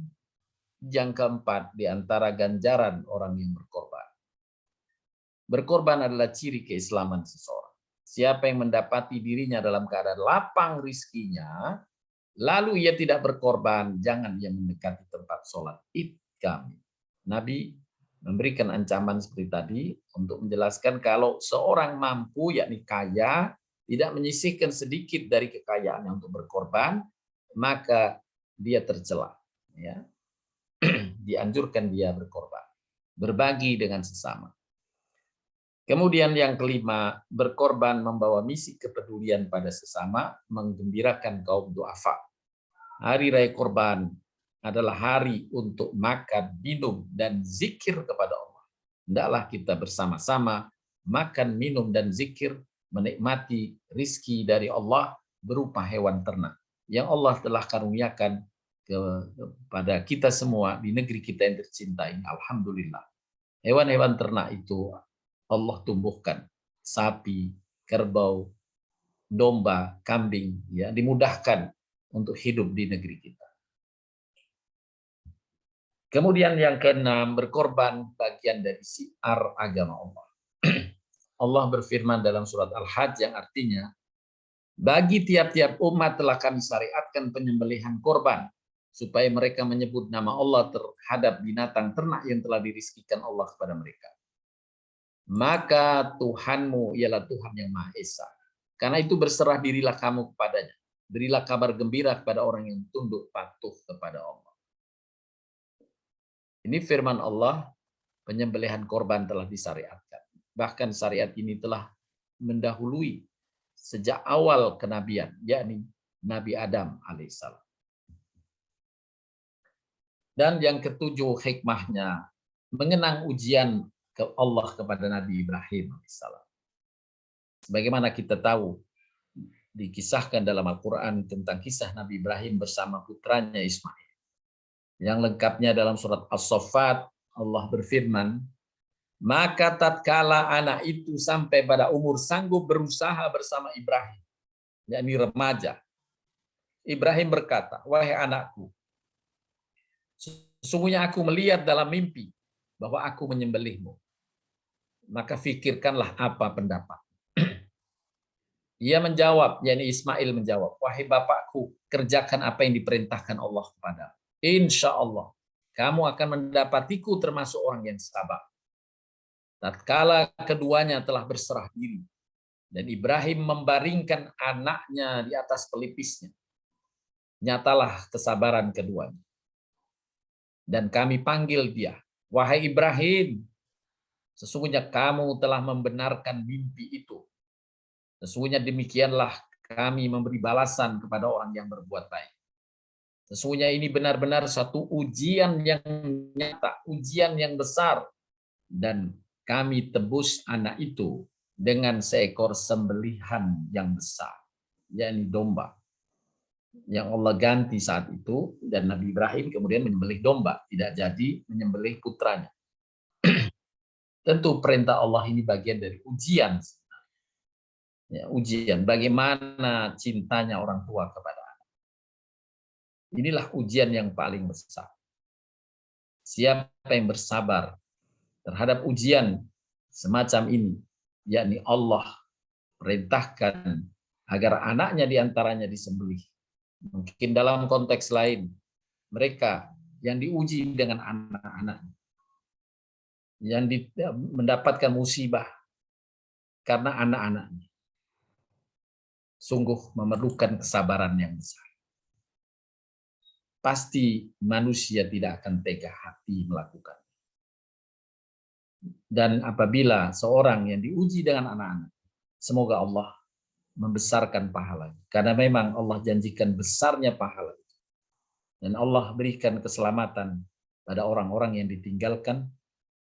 yang keempat, di antara ganjaran orang yang berkorban. Berkorban adalah ciri keislaman seseorang. Siapa yang mendapati dirinya dalam keadaan lapang rizkinya, lalu ia tidak berkorban, jangan ia mendekati tempat sholat id kami. Nabi memberikan ancaman seperti tadi untuk menjelaskan kalau seorang mampu, yakni kaya, tidak menyisihkan sedikit dari kekayaannya untuk berkorban, maka dia tercela. Ya. Dianjurkan dia berkorban, berbagi dengan sesama. Kemudian yang kelima, berkorban membawa misi kepedulian pada sesama, menggembirakan kaum duafa. Hari raya korban adalah hari untuk makan, minum, dan zikir kepada Allah. Hendaklah kita bersama-sama makan, minum, dan zikir, menikmati rizki dari Allah berupa hewan ternak yang Allah telah karuniakan kepada kita semua di negeri kita yang tercinta ini. Alhamdulillah. Hewan-hewan ternak itu Allah tumbuhkan. Sapi, kerbau, domba, kambing, ya, dimudahkan untuk hidup di negeri kita. Kemudian yang keenam, berkorban bagian dari syiar agama Allah. Allah berfirman dalam surat Al-Hajj yang artinya, bagi tiap-tiap umat telah kami syariatkan penyembelihan korban, supaya mereka menyebut nama Allah terhadap binatang ternak yang telah dirizkikan Allah kepada mereka. Maka Tuhanmu ialah Tuhan yang Maha Esa. Karena itu berserah dirilah kamu kepadanya. Berilah kabar gembira kepada orang yang tunduk patuh kepada Allah. Ini firman Allah, penyembelihan korban telah disyariatkan. Bahkan syariat ini telah mendahului sejak awal kenabian, yakni Nabi Adam alaihissalam. Dan yang ketujuh hikmahnya, mengenang ujian ke Allah kepada Nabi Ibrahim alaihissalam. Sebagaimana kita tahu, dikisahkan dalam Al-Quran tentang kisah Nabi Ibrahim bersama putranya Ismail. Yang lengkapnya dalam surat As-Saffat, Allah berfirman, maka tatkala anak itu sampai pada umur sanggup berusaha bersama Ibrahim, yakni remaja, Ibrahim berkata, wahai anakku, sesungguhnya aku melihat dalam mimpi bahwa aku menyembelihmu. Maka fikirkanlah apa pendapat. Ia menjawab, yakni Ismail menjawab, wahai bapakku, kerjakan apa yang diperintahkan Allah kepadamu. Insya Allah, kamu akan mendapatiku termasuk orang yang sabar. Tatkala keduanya telah berserah diri, dan Ibrahim membaringkan anaknya di atas pelipisnya, nyatalah kesabaran keduanya. Dan kami panggil dia, wahai Ibrahim, sesungguhnya kamu telah membenarkan mimpi itu. Sesungguhnya demikianlah kami memberi balasan kepada orang yang berbuat baik. Sesungguhnya ini benar-benar satu ujian yang nyata, ujian yang besar. Dan kami tebus anak itu dengan seekor sembelihan yang besar, yakni domba. Yang Allah ganti saat itu, dan Nabi Ibrahim kemudian menyembelih domba, tidak jadi menyembelih putranya. Tentu perintah Allah ini bagian dari ujian. Ya, ujian bagaimana cintanya orang tua kepada anak. Inilah ujian yang paling besar. Siapa yang bersabar terhadap ujian semacam ini, yakni Allah perintahkan agar anaknya diantaranya disembelih. Mungkin dalam konteks lain, mereka yang diuji dengan anak-anaknya, yang mendapatkan musibah karena anak-anaknya, sungguh memerlukan kesabaran yang besar. Pasti manusia tidak akan tega hati melakukan. Dan apabila seorang yang diuji dengan anak-anak, semoga Allah membesarkan pahalanya. Karena memang Allah janjikan besarnya pahala. Dan Allah berikan keselamatan pada orang-orang yang ditinggalkan,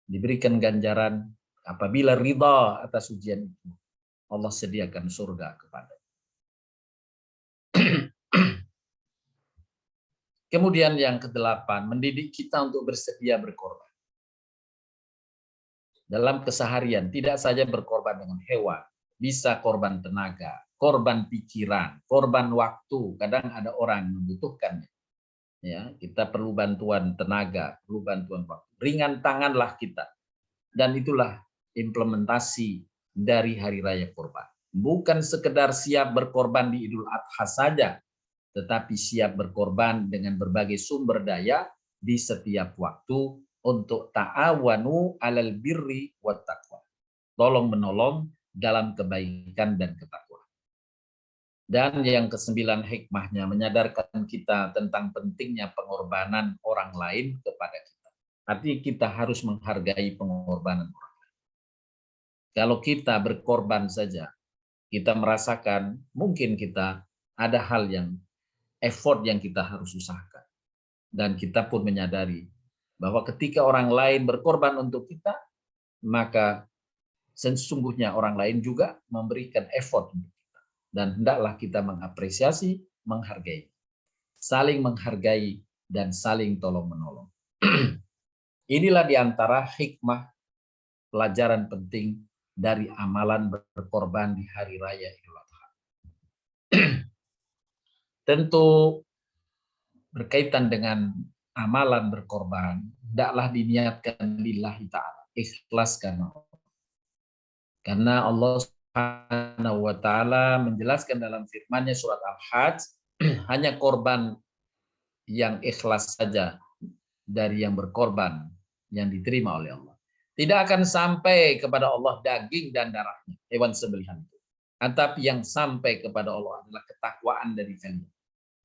diberikan ganjaran apabila ridha atas ujian itu. Allah sediakan surga kepada. Kemudian yang ke-8, mendidik kita untuk bersedia berkorban. Dalam keseharian, tidak saja berkorban dengan hewan, bisa korban tenaga, korban pikiran, korban waktu. Kadang ada orang membutuhkannya. Ya, kita perlu bantuan tenaga, perlu bantuan waktu. Ringan tanganlah kita. Dan itulah implementasi dari Hari Raya Kurban. Bukan sekedar siap berkorban di Idul Adha saja, tetapi siap berkorban dengan berbagai sumber daya di setiap waktu untuk ta'awanu 'alal birri wat taqwa. Tolong menolong dalam kebaikan dan ketakwaan. Dan yang ke-9 hikmahnya menyadarkan kita tentang pentingnya pengorbanan orang lain kepada kita. Artinya kita harus menghargai pengorbanan orang lain. Kalau kita berkorban saja, kita merasakan mungkin kita ada hal yang effort yang kita harus usahakan. Dan kita pun menyadari bahwa ketika orang lain berkorban untuk kita, maka sesungguhnya orang lain juga memberikan effort untuk kita. Dan hendaklah kita mengapresiasi, menghargai. Saling menghargai dan saling tolong-menolong. Inilah diantara hikmah pelajaran penting dari amalan berkorban di Hari Raya Idul Adha. Tentu berkaitan dengan amalan berkorban, hendaklah diniatkan lillahi ta'ala, ikhlas karena Allah. Karena Allah Subhanahu wa taala menjelaskan dalam firman-Nya surat Al-Hajj, hanya korban yang ikhlas saja dari yang berkorban yang diterima oleh Allah. Tidak akan sampai kepada Allah daging dan darahnya, hewan sembelihan itu. Tetapi yang sampai kepada Allah adalah ketakwaan dari kalian.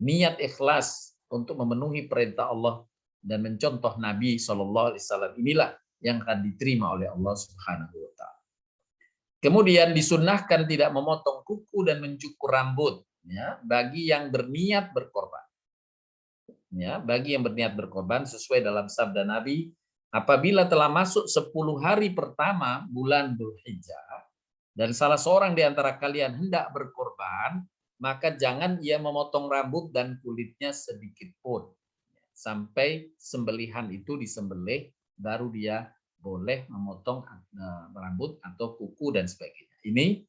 Niat ikhlas untuk memenuhi perintah Allah dan mencontoh Nabi SAW, inilah yang akan diterima oleh Allah Subhanahu wa taala. Kemudian disunnahkan tidak memotong kuku dan mencukur rambut, ya, bagi yang berniat berkorban. Ya, bagi yang berniat berkorban sesuai dalam sabda Nabi, apabila telah masuk 10 hari pertama bulan Dzulhijjah dan salah seorang di antara kalian hendak berkorban, maka jangan ia memotong rambut dan kulitnya sedikit pun. Sampai sembelihan itu disembelih, baru dia boleh memotong rambut atau kuku dan sebagainya.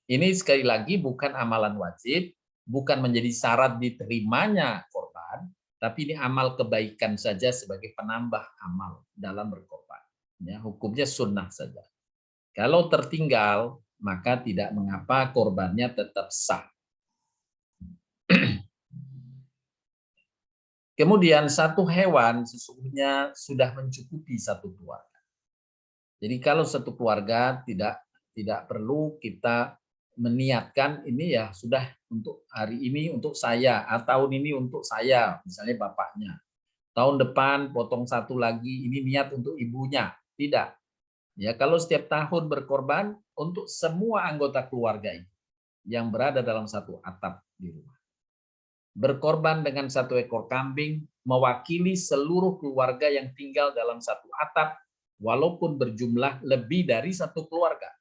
Ini sekali lagi bukan amalan wajib, bukan menjadi syarat diterimanya korban, tapi ini amal kebaikan saja sebagai penambah amal dalam berkorban. Ya, hukumnya sunnah saja. Kalau tertinggal, maka tidak mengapa, korbannya tetap sah. Kemudian satu hewan sesungguhnya sudah mencukupi satu keluarga. Jadi kalau satu keluarga tidak perlu kita meniatkan ini ya sudah untuk hari ini untuk saya, atau tahun ini untuk saya, misalnya bapaknya. Tahun depan potong satu lagi, ini niat untuk ibunya. Tidak. Ya, kalau setiap tahun berkorban untuk semua anggota keluarga ini yang berada dalam satu atap di rumah. Berkorban dengan satu ekor kambing mewakili seluruh keluarga yang tinggal dalam satu atap, walaupun berjumlah lebih dari satu keluarga.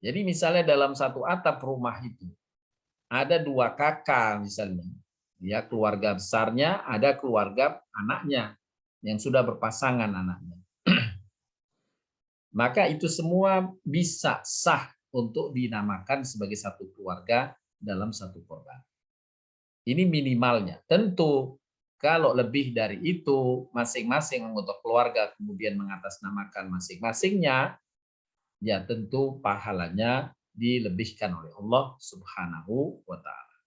Jadi misalnya dalam satu atap rumah itu ada 2 kakak misalnya, ya, keluarga besarnya, ada keluarga anaknya yang sudah berpasangan anaknya. Maka itu semua bisa sah untuk dinamakan sebagai satu keluarga dalam satu korban. Ini minimalnya. Tentu kalau lebih dari itu, masing-masing anggota keluarga kemudian mengatasnamakan masing-masingnya, ya tentu pahalanya dilebihkan oleh Allah Subhanahu wa taala.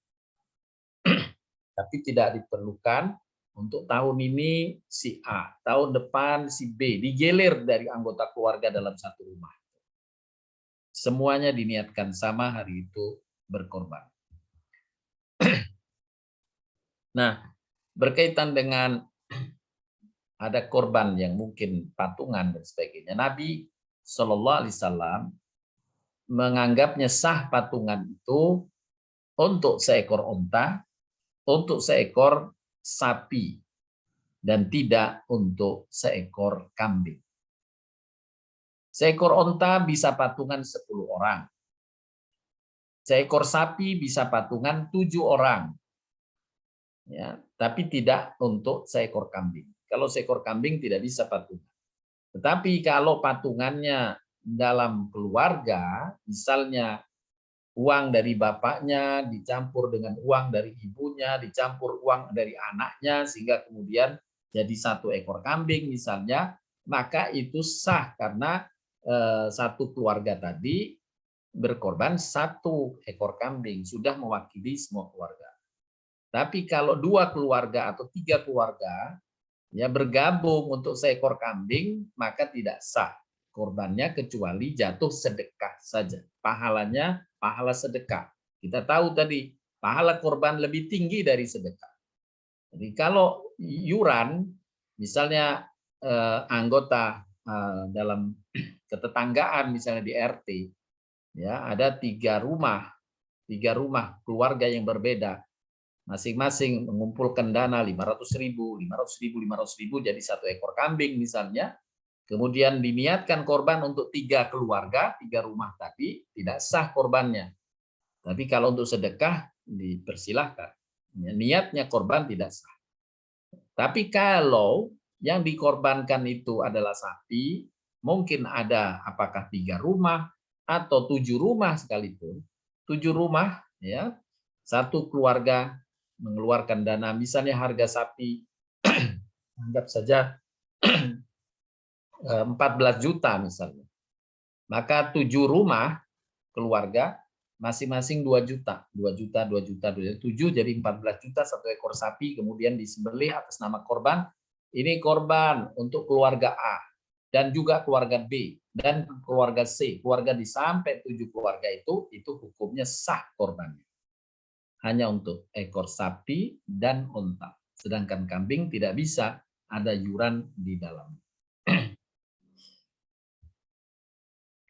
Tapi tidak diperlukan untuk tahun ini si A, tahun depan si B, digilir dari anggota keluarga dalam satu rumah. Semuanya diniatkan sama hari itu berkorban. Nah, berkaitan dengan ada korban yang mungkin patungan dan sebagainya, Nabi Shallallahu Alaihi Wasallam menganggapnya sah patungan itu untuk seekor onta, untuk seekor sapi, dan tidak untuk seekor kambing. Seekor onta bisa patungan 10 orang. Seekor sapi bisa patungan 7 orang. Ya, tapi tidak untuk seekor kambing. Kalau seekor kambing tidak bisa patungan. Tetapi kalau patungannya dalam keluarga, misalnya uang dari bapaknya dicampur dengan uang dari ibunya, dicampur uang dari anaknya, sehingga kemudian jadi satu ekor kambing misalnya, maka itu sah karena satu keluarga tadi berkorban satu ekor kambing, sudah mewakili semua keluarga. Tapi kalau 2 keluarga atau 3 keluarga ya bergabung untuk seekor kambing, maka tidak sah korbannya kecuali jatuh sedekah saja. Pahalanya pahala sedekah. Kita tahu tadi pahala korban lebih tinggi dari sedekah. Jadi kalau yuran, misalnya anggota dalam ketetanggaan, misalnya di RT, ya ada 3 rumah keluarga yang berbeda. Masing-masing mengumpulkan dana 500.000, 500.000, 500.000 jadi satu ekor kambing misalnya. Kemudian diniatkan korban untuk 3 keluarga, 3 rumah tadi, tidak sah korbannya. Tapi kalau untuk sedekah dipersilahkan. Niatnya korban tidak sah. Tapi kalau yang dikorbankan itu adalah sapi, mungkin ada apakah 3 rumah atau 7 rumah sekalipun, 7 rumah ya, satu keluarga mengeluarkan dana, misalnya harga sapi anggap saja 14 juta misalnya. Maka 7 rumah keluarga masing-masing 2 juta, 2 juta, 2 juta, 2 juta, 7 jadi 14 juta satu ekor sapi kemudian disembelih atas nama korban. Ini korban untuk keluarga A dan juga keluarga B dan keluarga C, keluarga di sampai 7 keluarga itu hukumnya sah korbannya. Hanya untuk ekor sapi dan unta. Sedangkan kambing tidak bisa, ada yuran di dalamnya.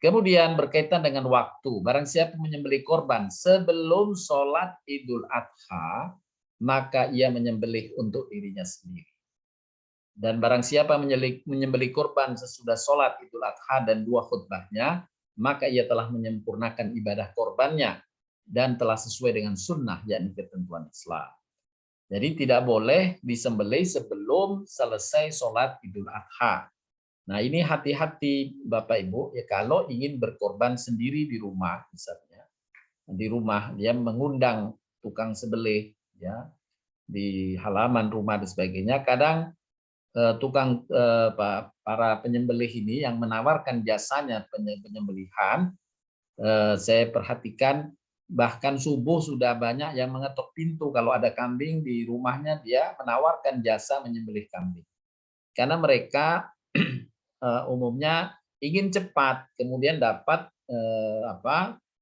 Kemudian berkaitan dengan waktu, barang siapa menyembelih korban sebelum sholat Idul Adha, maka ia menyembelih untuk dirinya sendiri. Dan barang siapa menyembelih korban sesudah sholat Idul Adha dan 2 khutbahnya, maka ia telah menyempurnakan ibadah korbannya dan telah sesuai dengan sunnah, yakni ketentuan Islam. Jadi tidak boleh disembelih sebelum selesai sholat Idul Adha. Nah, ini hati-hati Bapak Ibu, ya kalau ingin berkorban sendiri di rumah misalnya. Di rumah dia mengundang tukang sembelih ya di halaman rumah dan sebagainya. Kadang para penyembelih ini yang menawarkan jasanya penyembelihan, saya perhatikan bahkan subuh sudah banyak yang mengetok pintu kalau ada kambing di rumahnya, dia menawarkan jasa menyembelih kambing. Karena mereka umumnya ingin cepat, kemudian dapat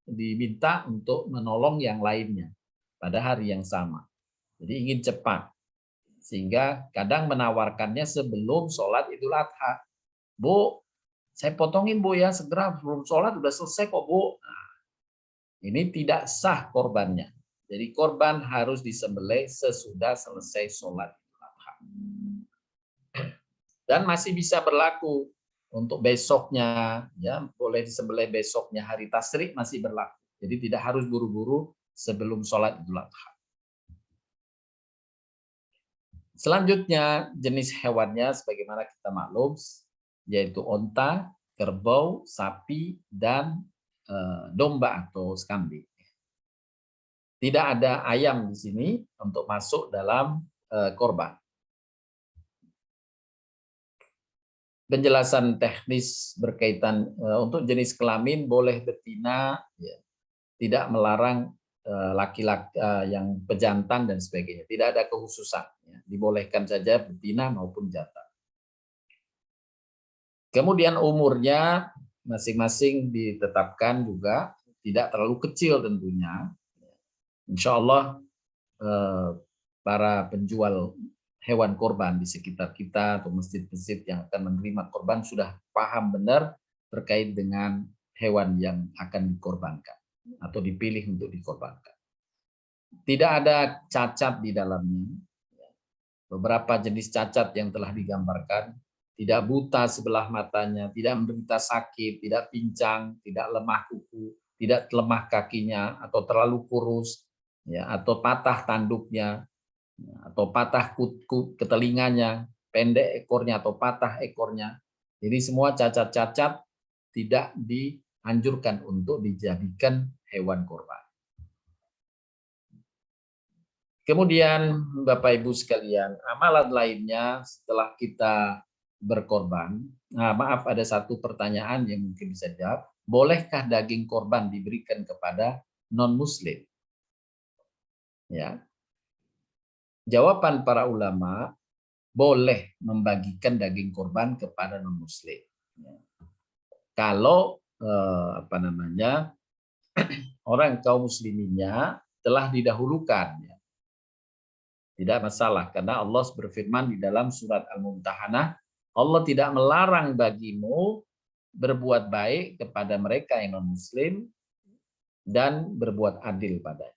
diminta untuk menolong yang lainnya pada hari yang sama. Jadi ingin cepat, sehingga kadang menawarkannya sebelum sholat Idul Adha. Bu, saya potongin Bu ya, segera sebelum sholat udah selesai kok Bu. Nah, ini tidak sah korbannya. Jadi korban harus disembelih sesudah selesai sholat Idul Adha. Dan masih bisa berlaku untuk besoknya, ya boleh disembelih besoknya hari tasyrik masih berlaku. Jadi tidak harus buru-buru sebelum sholat Idul Adha. Selanjutnya jenis hewannya sebagaimana kita maklum, yaitu onta, kerbau, sapi, dan domba atau kambing. Tidak ada ayam di sini untuk masuk dalam korban. Penjelasan teknis berkaitan untuk jenis kelamin boleh betina, ya, tidak melarang laki-laki yang pejantan dan sebagainya. Tidak ada kekhususan, ya. Dibolehkan saja betina maupun jantan. Kemudian umurnya masing-masing ditetapkan juga, tidak terlalu kecil tentunya. Insya Allah para penjual hewan korban di sekitar kita atau masjid-masjid yang akan menerima korban sudah paham benar terkait dengan hewan yang akan dikorbankan atau dipilih untuk dikorbankan. Tidak ada cacat di dalamnya. Beberapa jenis cacat yang telah digambarkan, tidak buta sebelah matanya, tidak menderita sakit, tidak pincang, tidak lemah kuku, tidak lemah kakinya atau terlalu kurus, ya, atau patah tanduknya, atau patah ke telinganya, pendek ekornya atau patah ekornya. Jadi semua cacat-cacat tidak dianjurkan untuk dijadikan hewan korban. Kemudian Bapak Ibu sekalian, amalan lainnya setelah kita berkorban, maaf ada satu pertanyaan yang mungkin bisa dijawab, bolehkah daging korban diberikan kepada non-muslim? Ya. Jawaban para ulama, boleh membagikan daging korban kepada non-muslim. Kalau orang kaum musliminnya telah didahulukan, ya. Tidak masalah, karena Allah berfirman di dalam surat Al-Mumtahanah, Allah tidak melarang bagimu berbuat baik kepada mereka yang non-muslim dan berbuat adil padanya.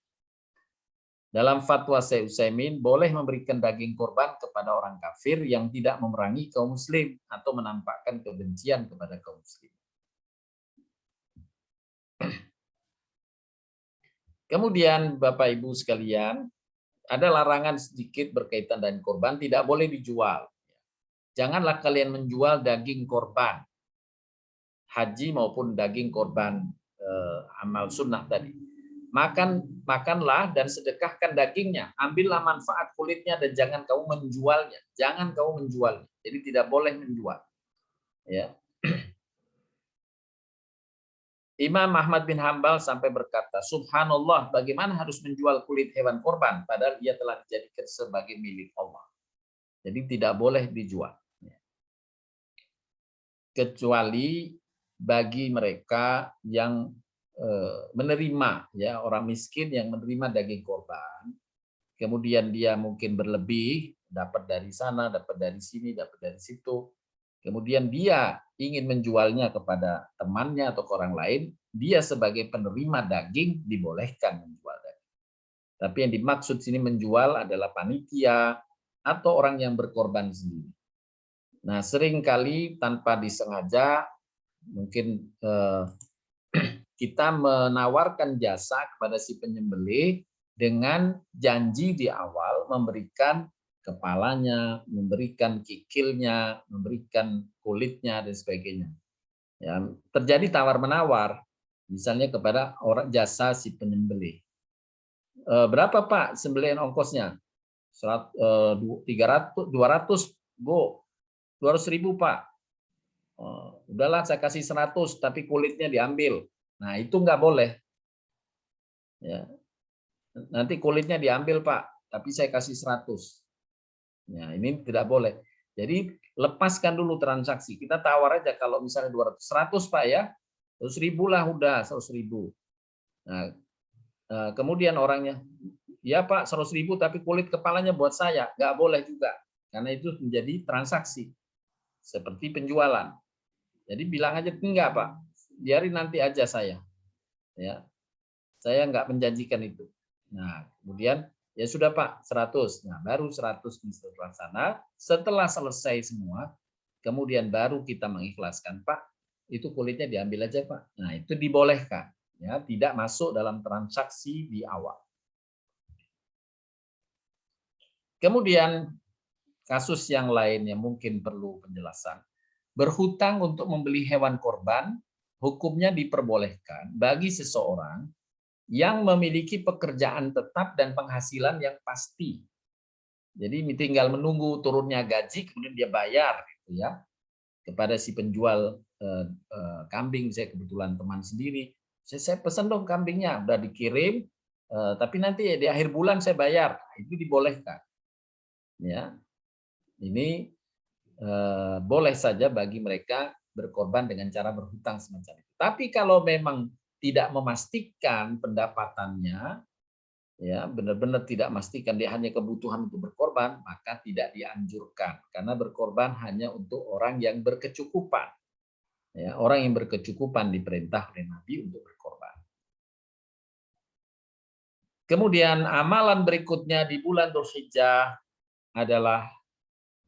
Dalam fatwa Syekh Utsaimin, boleh memberikan daging korban kepada orang kafir yang tidak memerangi kaum muslim atau menampakkan kebencian kepada kaum muslim. Kemudian Bapak Ibu sekalian, ada larangan sedikit berkaitan dengan korban, tidak boleh dijual. Janganlah kalian menjual daging korban haji maupun daging korban amal sunnah tadi. Makanlah dan sedekahkan dagingnya, ambillah manfaat kulitnya dan jangan kamu menjualnya. Jangan kamu menjualnya. Jadi tidak boleh menjual. Ya. Imam Ahmad bin Hambal sampai berkata, subhanallah, bagaimana harus menjual kulit hewan korban padahal ia telah dijadikan sebagai milik Allah. Jadi tidak boleh dijual. kecuali bagi mereka yang menerima, ya, orang miskin yang menerima daging korban, kemudian dia mungkin berlebih, dapat dari sana, dapat dari sini, dapat dari situ, kemudian dia ingin menjualnya kepada temannya atau ke orang lain, dia sebagai penerima daging dibolehkan menjual daging. Tapi yang dimaksud sini menjual adalah panitia atau orang yang berkorban sendiri. Nah, seringkali tanpa disengaja mungkin kita menawarkan jasa kepada si penyembelih dengan janji di awal memberikan kepalanya, memberikan kikilnya, memberikan kulitnya dan sebagainya. Ya, terjadi tawar-menawar, misalnya kepada orang jasa si penyembelih. Berapa Pak sembelihan ongkosnya? 300, 200, Bu. 200.000 Pak. Udahlah saya kasih 100, tapi kulitnya diambil. Nah, itu nggak boleh. Ya. Nanti kulitnya diambil Pak, tapi saya kasih 100. Nah, ini tidak boleh. Jadi lepaskan dulu transaksi. Kita tawar aja kalau misalnya 200, 100 Pak ya, 100.000 lah udah, 100.000. Nah, kemudian orangnya, ya Pak 100.000 tapi kulit kepalanya buat saya, nggak boleh juga, karena itu menjadi transaksi seperti penjualan. Jadi bilang aja enggak Pak, biarin nanti aja saya, ya saya nggak menjanjikan itu. Nah kemudian ya sudah Pak 100, nah baru 100 bisa terlaksana. Setelah selesai semua, kemudian baru kita mengikhlaskan Pak, itu kulitnya diambil aja Pak. Nah itu dibolehkan, ya tidak masuk dalam transaksi di awal. Kemudian kasus yang lain yang mungkin perlu penjelasan. Berhutang untuk membeli hewan korban, hukumnya diperbolehkan bagi seseorang yang memiliki pekerjaan tetap dan penghasilan yang pasti. Jadi tinggal menunggu turunnya gaji, kemudian dia bayar, gitu ya, kepada si penjual kambing. Saya kebetulan teman sendiri, saya pesan dong kambingnya, udah dikirim, tapi nanti di akhir bulan saya bayar. Itu dibolehkan. Ya, ini boleh saja bagi mereka berkorban dengan cara berhutang semacam itu. Tapi kalau memang tidak memastikan pendapatannya, ya benar-benar tidak memastikan dia hanya kebutuhan untuk berkorban, maka tidak dianjurkan karena berkorban hanya untuk orang yang berkecukupan. Ya, orang yang berkecukupan diperintah oleh Nabi untuk berkorban. Kemudian amalan berikutnya di bulan Dzulhijjah adalah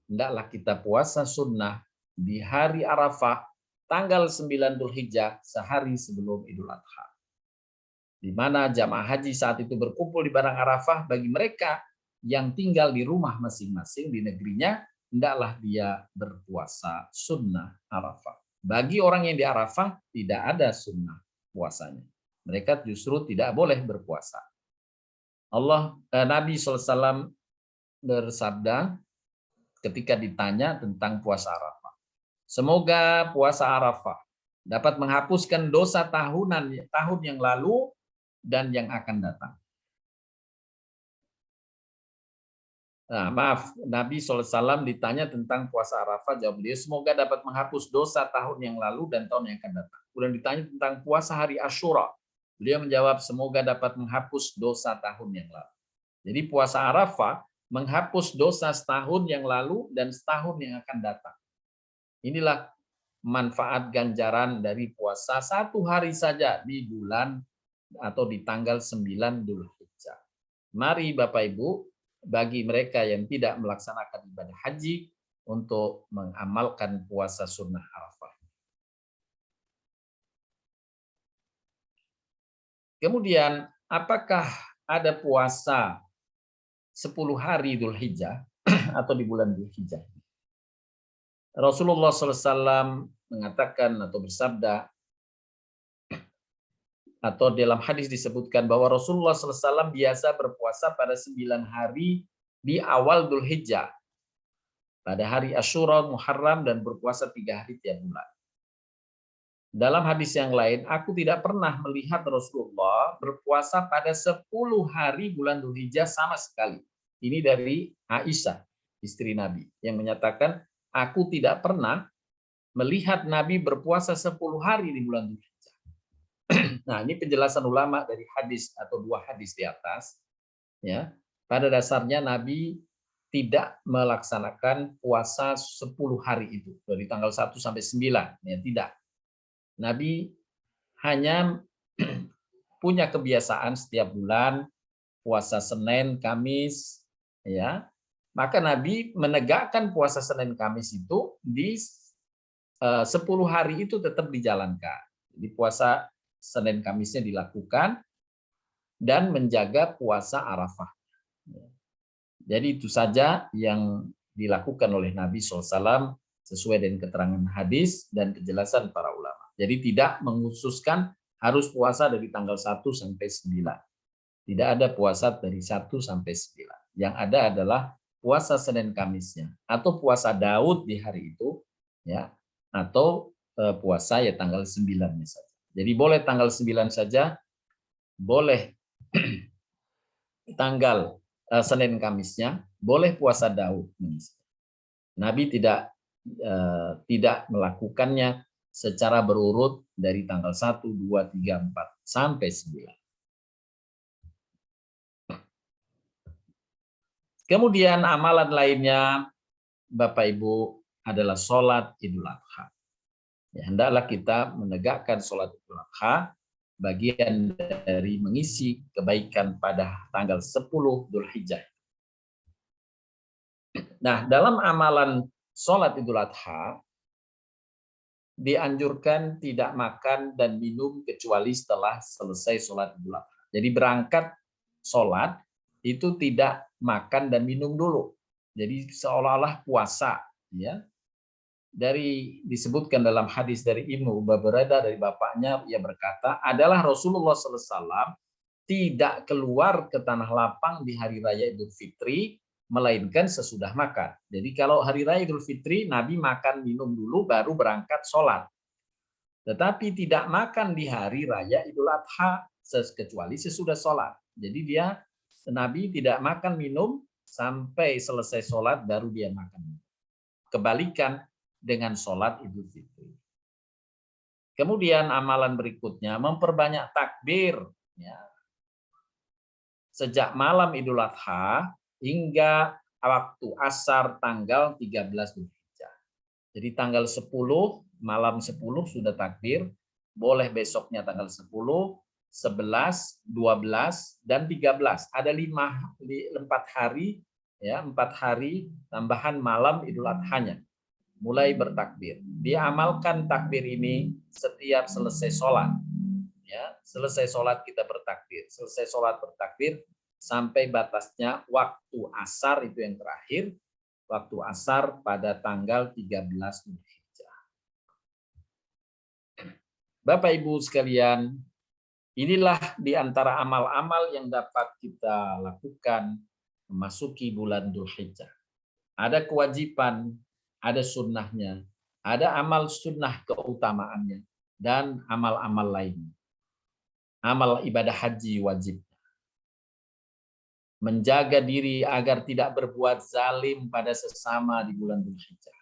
hendaklah kita puasa sunnah di hari Arafah tanggal 9 Dzulhijjah sehari sebelum Idul Adha. Di mana jamaah haji saat itu berkumpul di padang Arafah. Bagi mereka yang tinggal di rumah masing-masing di negerinya, hendaklah dia berpuasa sunnah Arafah. Bagi orang yang di Arafah tidak ada sunnah puasanya. Mereka justru tidak boleh berpuasa. Nabi SAW bersabda ketika ditanya tentang puasa Arafah. Semoga puasa Arafah dapat menghapuskan dosa tahun yang lalu dan yang akan datang. Nah, maaf, Nabi SAW ditanya tentang puasa Arafah, jawab beliau, semoga dapat menghapus dosa tahun yang lalu dan tahun yang akan datang. Kemudian ditanya tentang puasa hari Asyura, beliau menjawab, semoga dapat menghapus dosa tahun yang lalu. Jadi puasa Arafah menghapus dosa setahun yang lalu dan setahun yang akan datang. Inilah manfaat ganjaran dari puasa satu hari saja di bulan atau di tanggal 9 Dzulhijjah. Mari Bapak Ibu, bagi mereka yang tidak melaksanakan ibadah haji untuk mengamalkan puasa sunnah Arafah. Kemudian, apakah ada puasa 10 hari Dzulhijjah atau di bulan Dzulhijjah? Rasulullah SAW mengatakan atau bersabda, atau dalam hadis disebutkan bahwa Rasulullah SAW biasa berpuasa pada 9 hari di awal Dzulhijjah, pada hari Asyura, Muharram, dan berpuasa 3 hari tiap bulan. Dalam hadis yang lain, aku tidak pernah melihat Rasulullah berpuasa pada 10 hari bulan Dzulhijjah sama sekali. Ini dari Aisyah, istri Nabi, yang menyatakan, aku tidak pernah melihat Nabi berpuasa 10 hari di bulan Dzulhijjah. Nah, ini penjelasan ulama dari hadis atau 2 hadis di atas. Ya, pada dasarnya Nabi tidak melaksanakan puasa 10 hari itu dari tanggal 1 sampai 9, ya tidak. Nabi hanya punya kebiasaan setiap bulan puasa Senin, Kamis, ya. Maka Nabi menegakkan puasa Senin, Kamis itu di 10 hari itu tetap dijalankan. Jadi puasa Senin, Kamisnya dilakukan dan menjaga puasa Arafah. Jadi itu saja yang dilakukan oleh Nabi SAW sesuai dengan keterangan hadis dan kejelasan para ulama. Jadi tidak mengkhususkan harus puasa dari tanggal 1 sampai 9. Tidak ada puasa dari 1 sampai 9. Yang ada adalah puasa Senin Kamisnya atau puasa Daud di hari itu, ya, atau puasa ya tanggal 9-nya saja. Jadi boleh tanggal 9 saja, boleh tanggal Senin Kamisnya, boleh puasa Daud. Nabi tidak melakukannya secara berurut dari tanggal 1, 2, 3, 4 sampai 9. Kemudian amalan lainnya, Bapak Ibu, adalah sholat Idul Adha. Ya, hendaklah kita menegakkan sholat Idul Adha, bagian dari mengisi kebaikan pada tanggal 10 Dzulhijjah. Nah, dalam amalan sholat Idul Adha, dianjurkan tidak makan dan minum kecuali setelah selesai sholat Idul Adha. Jadi berangkat sholat, itu tidak makan dan minum dulu. Jadi seolah-olah puasa, ya. Disebutkan dalam hadis dari Ibnu Ubabarada dari bapaknya, ia berkata, adalah Rasulullah SAW tidak keluar ke tanah lapang di hari raya Idul Fitri melainkan sesudah makan. Jadi kalau hari raya Idul Fitri Nabi makan minum dulu baru berangkat sholat. Tetapi tidak makan di hari raya Idul Adha kecuali sesudah sholat. Jadi Nabi tidak makan minum sampai selesai sholat baru dia makan. Kebalikan dengan sholat Idul Fitri. Kemudian amalan berikutnya memperbanyak takbir. Ya. Sejak malam Idul Adha hingga waktu asar tanggal 13 Dzulhijjah. Jadi tanggal 10, malam 10 sudah takbir, boleh besoknya tanggal 10, 11, 12, dan 13. Ada 4 hari, ya, 4 hari tambahan malam Idul Adha-nya. Mulai bertakbir. Diamalkan takbir ini setiap selesai sholat. Ya, selesai sholat kita bertakbir. Selesai sholat bertakbir sampai batasnya waktu asar itu yang terakhir. Waktu asar pada tanggal 13 Dzulhijjah. Bapak Ibu sekalian, inilah di antara amal-amal yang dapat kita lakukan memasuki bulan Dzulhijjah. Ada kewajiban, ada sunnahnya, ada amal sunnah keutamaannya, dan amal-amal lainnya. Amal ibadah haji wajib. Menjaga diri agar tidak berbuat zalim pada sesama di bulan Dzulhijjah.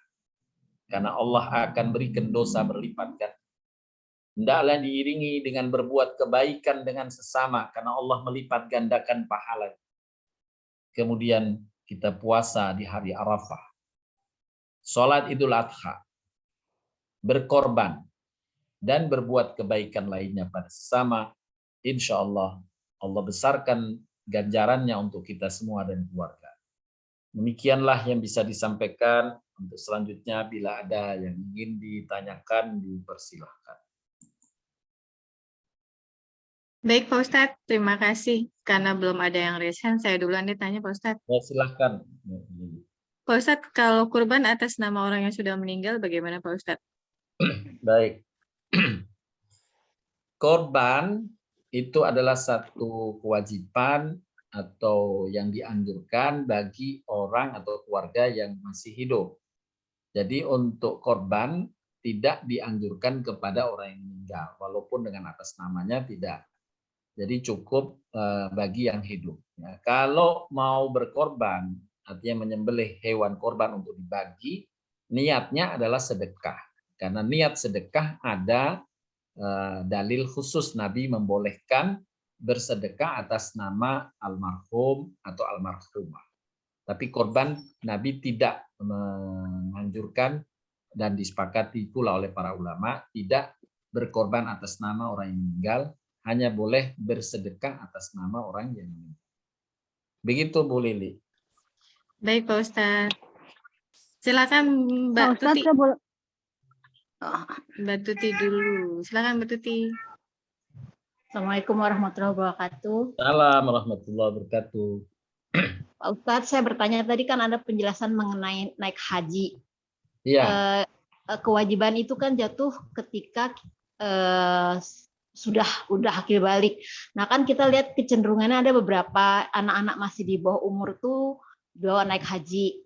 Karena Allah akan berikan dosa berlipat ganda. Hendaklah diiringi dengan berbuat kebaikan dengan sesama, karena Allah melipat gandakan pahala. Kemudian kita puasa di hari Arafah. Sholat Idul Adha. Berkorban. Dan berbuat kebaikan lainnya pada sesama. Insya Allah besarkan ganjarannya untuk kita semua dan keluarga. Demikianlah yang bisa disampaikan. Untuk selanjutnya bila ada yang ingin ditanyakan, dipersilahkan. Baik Pak Ustadz, terima kasih. Karena belum ada yang raise hand, saya duluan ditanya Pak Ustadz. Ya, silahkan. Pak Ustadz, kalau kurban atas nama orang yang sudah meninggal, bagaimana Pak Ustadz? Baik. Korban itu adalah satu kewajiban atau yang dianjurkan bagi orang atau keluarga yang masih hidup. Jadi untuk korban tidak dianjurkan kepada orang yang meninggal, walaupun dengan atas namanya tidak. Jadi cukup bagi yang hidup. Ya, kalau mau berkorban, artinya menyembelih hewan korban untuk dibagi, niatnya adalah sedekah. Karena niat sedekah ada dalil khusus Nabi membolehkan bersedekah atas nama almarhum atau almarhumah. Tapi korban Nabi tidak menganjurkan dan disepakati pula oleh para ulama tidak berkorban atas nama orang yang meninggal, hanya boleh bersedekah atas nama orang yang meninggal. Begitu Bu Lili. Baik Pak Ustadz. Silakan Mbak Pak Ustadz, Tuti. saya boleh. Mbak Tuti dulu. Silakan Mbak Tuti. Assalamualaikum warahmatullahi wabarakatuh. Salam warahmatullahi wabarakatuh. Pak Ustadz, saya bertanya tadi kan ada penjelasan mengenai naik haji. Iya. Kewajiban itu kan jatuh ketika sudah akil balik. Nah kan kita lihat kecenderungannya ada beberapa anak-anak masih di bawah umur tuh bawa naik haji.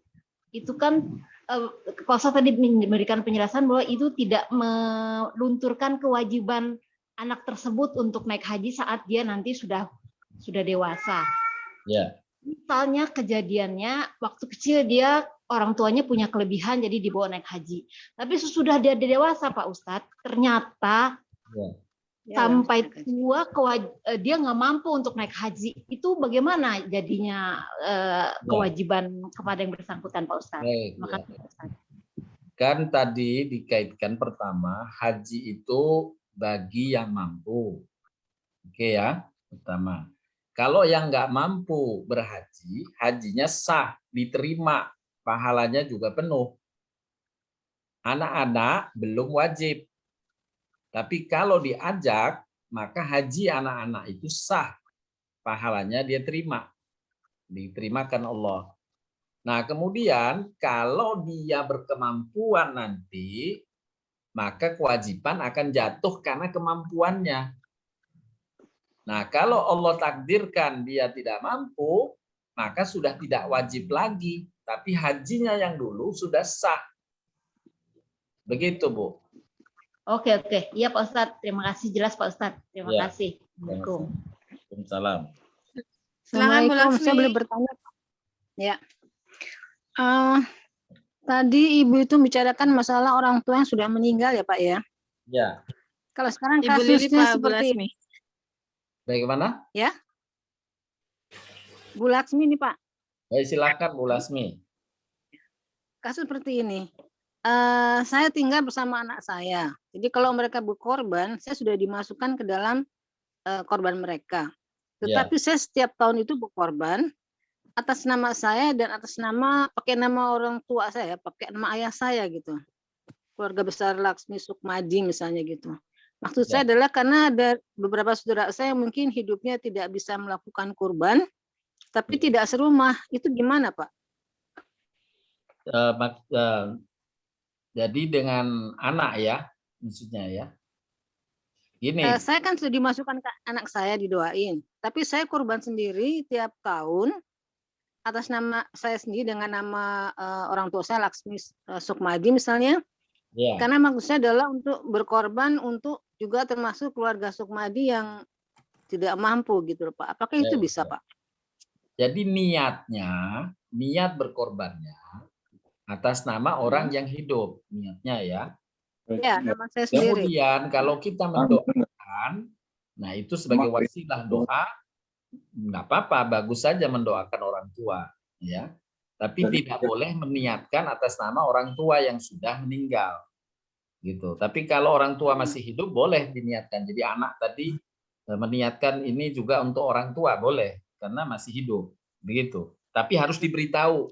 Itu kan Pak Ustadz tadi memberikan penjelasan bahwa itu tidak melunturkan kewajiban anak tersebut untuk naik haji saat dia nanti sudah dewasa. Ya. Misalnya kejadiannya waktu kecil dia orang tuanya punya kelebihan jadi dibawa naik haji. Tapi sesudah dia dewasa Pak Ustadz, ternyata sampai tua dia nggak mampu untuk naik haji. Itu bagaimana jadinya kewajiban kepada yang bersangkutan Pak Ustadz? Baik, Terima kasih Pak Ustadz. Kan tadi dikaitkan pertama haji itu bagi yang mampu. Oke ya, pertama. Kalau yang nggak mampu berhaji, hajinya sah, diterima, pahalanya juga penuh. Anak-anak belum wajib. Tapi kalau diajak, maka haji anak-anak itu sah. Pahalanya dia terima. Diterimakan Allah. Nah, kemudian kalau dia berkemampuan nanti, maka kewajiban akan jatuh karena kemampuannya. Nah, kalau Allah takdirkan dia tidak mampu, maka sudah tidak wajib lagi. Tapi hajinya yang dulu sudah sah. Begitu, Bu. Oke. Iya Pak Ustadz. Terima kasih. Jelas Pak Ustadz. Terima kasih. Assalamualaikum. Waalaikumsalam. Silakan Bu Laksmi. Saya boleh bertanya? Ya. Tadi Ibu itu bicarakan masalah orang tua yang sudah meninggal ya Pak ya? Ya. Kalau sekarang Ibu Lili kasusnya Pak Bu seperti Laksmi. Bagaimana? ya, Bu Laksmi nih Pak. Baik, silakan Bu Lasmi. Kasus seperti ini. Saya tinggal bersama anak saya. Jadi kalau mereka berkorban, saya sudah dimasukkan ke dalam korban mereka. Tetapi saya setiap tahun itu berkorban atas nama saya dan atas nama pakai nama orang tua saya, pakai nama ayah saya gitu. Keluarga besar Laksmi Sukmadi misalnya gitu. Maksud saya adalah karena ada beberapa saudara saya yang mungkin hidupnya tidak bisa melakukan kurban, tapi tidak serumah. Itu gimana Pak? Jadi dengan anak ya, maksudnya ya. Gini. Saya kan sudah dimasukkan ke anak saya didoain, tapi saya kurban sendiri tiap tahun atas nama saya sendiri dengan nama orang tua saya Laksmi Sukmadi misalnya. Karena maksudnya adalah untuk berkorban untuk juga termasuk keluarga Sukmadi yang tidak mampu gitu loh Pak. Apakah itu bisa Pak? Jadi niat berkorbannya atas nama orang yang hidup, niatnya ya. Ya, nama saya sendiri. Kemudian kalau kita mendoakan, nah itu sebagai wasilah doa, nggak apa-apa, bagus saja mendoakan orang tua, ya. Tapi tidak boleh meniatkan atas nama orang tua yang sudah meninggal, gitu. Tapi kalau orang tua masih hidup boleh diniatkan. Jadi anak tadi meniatkan ini juga untuk orang tua boleh, karena masih hidup, begitu. Tapi harus diberitahu,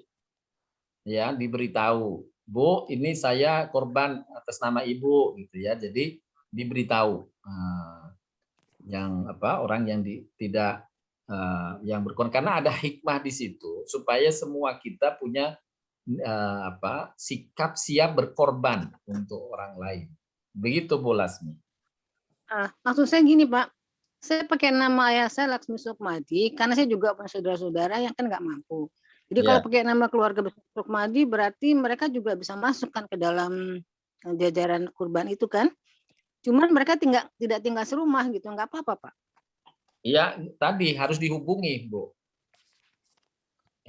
ya, diberitahu. Bu, ini saya korban atas nama ibu, gitu ya. Jadi diberitahu orang yang tidak yang berkorban, karena ada hikmah di situ supaya semua kita punya sikap siap berkorban untuk orang lain. Begitu Bu Lasmi. Maksud saya gini Pak, saya pakai nama ayah saya Laksmi Sukmadi karena saya juga punya saudara-saudara yang kan nggak mampu. Jadi kalau pakai nama keluarga besar Sukmadi berarti mereka juga bisa masukkan ke dalam jajaran kurban itu kan. Cuman mereka tidak tinggal serumah gitu, nggak apa-apa Pak. Iya, tadi harus dihubungi Bu.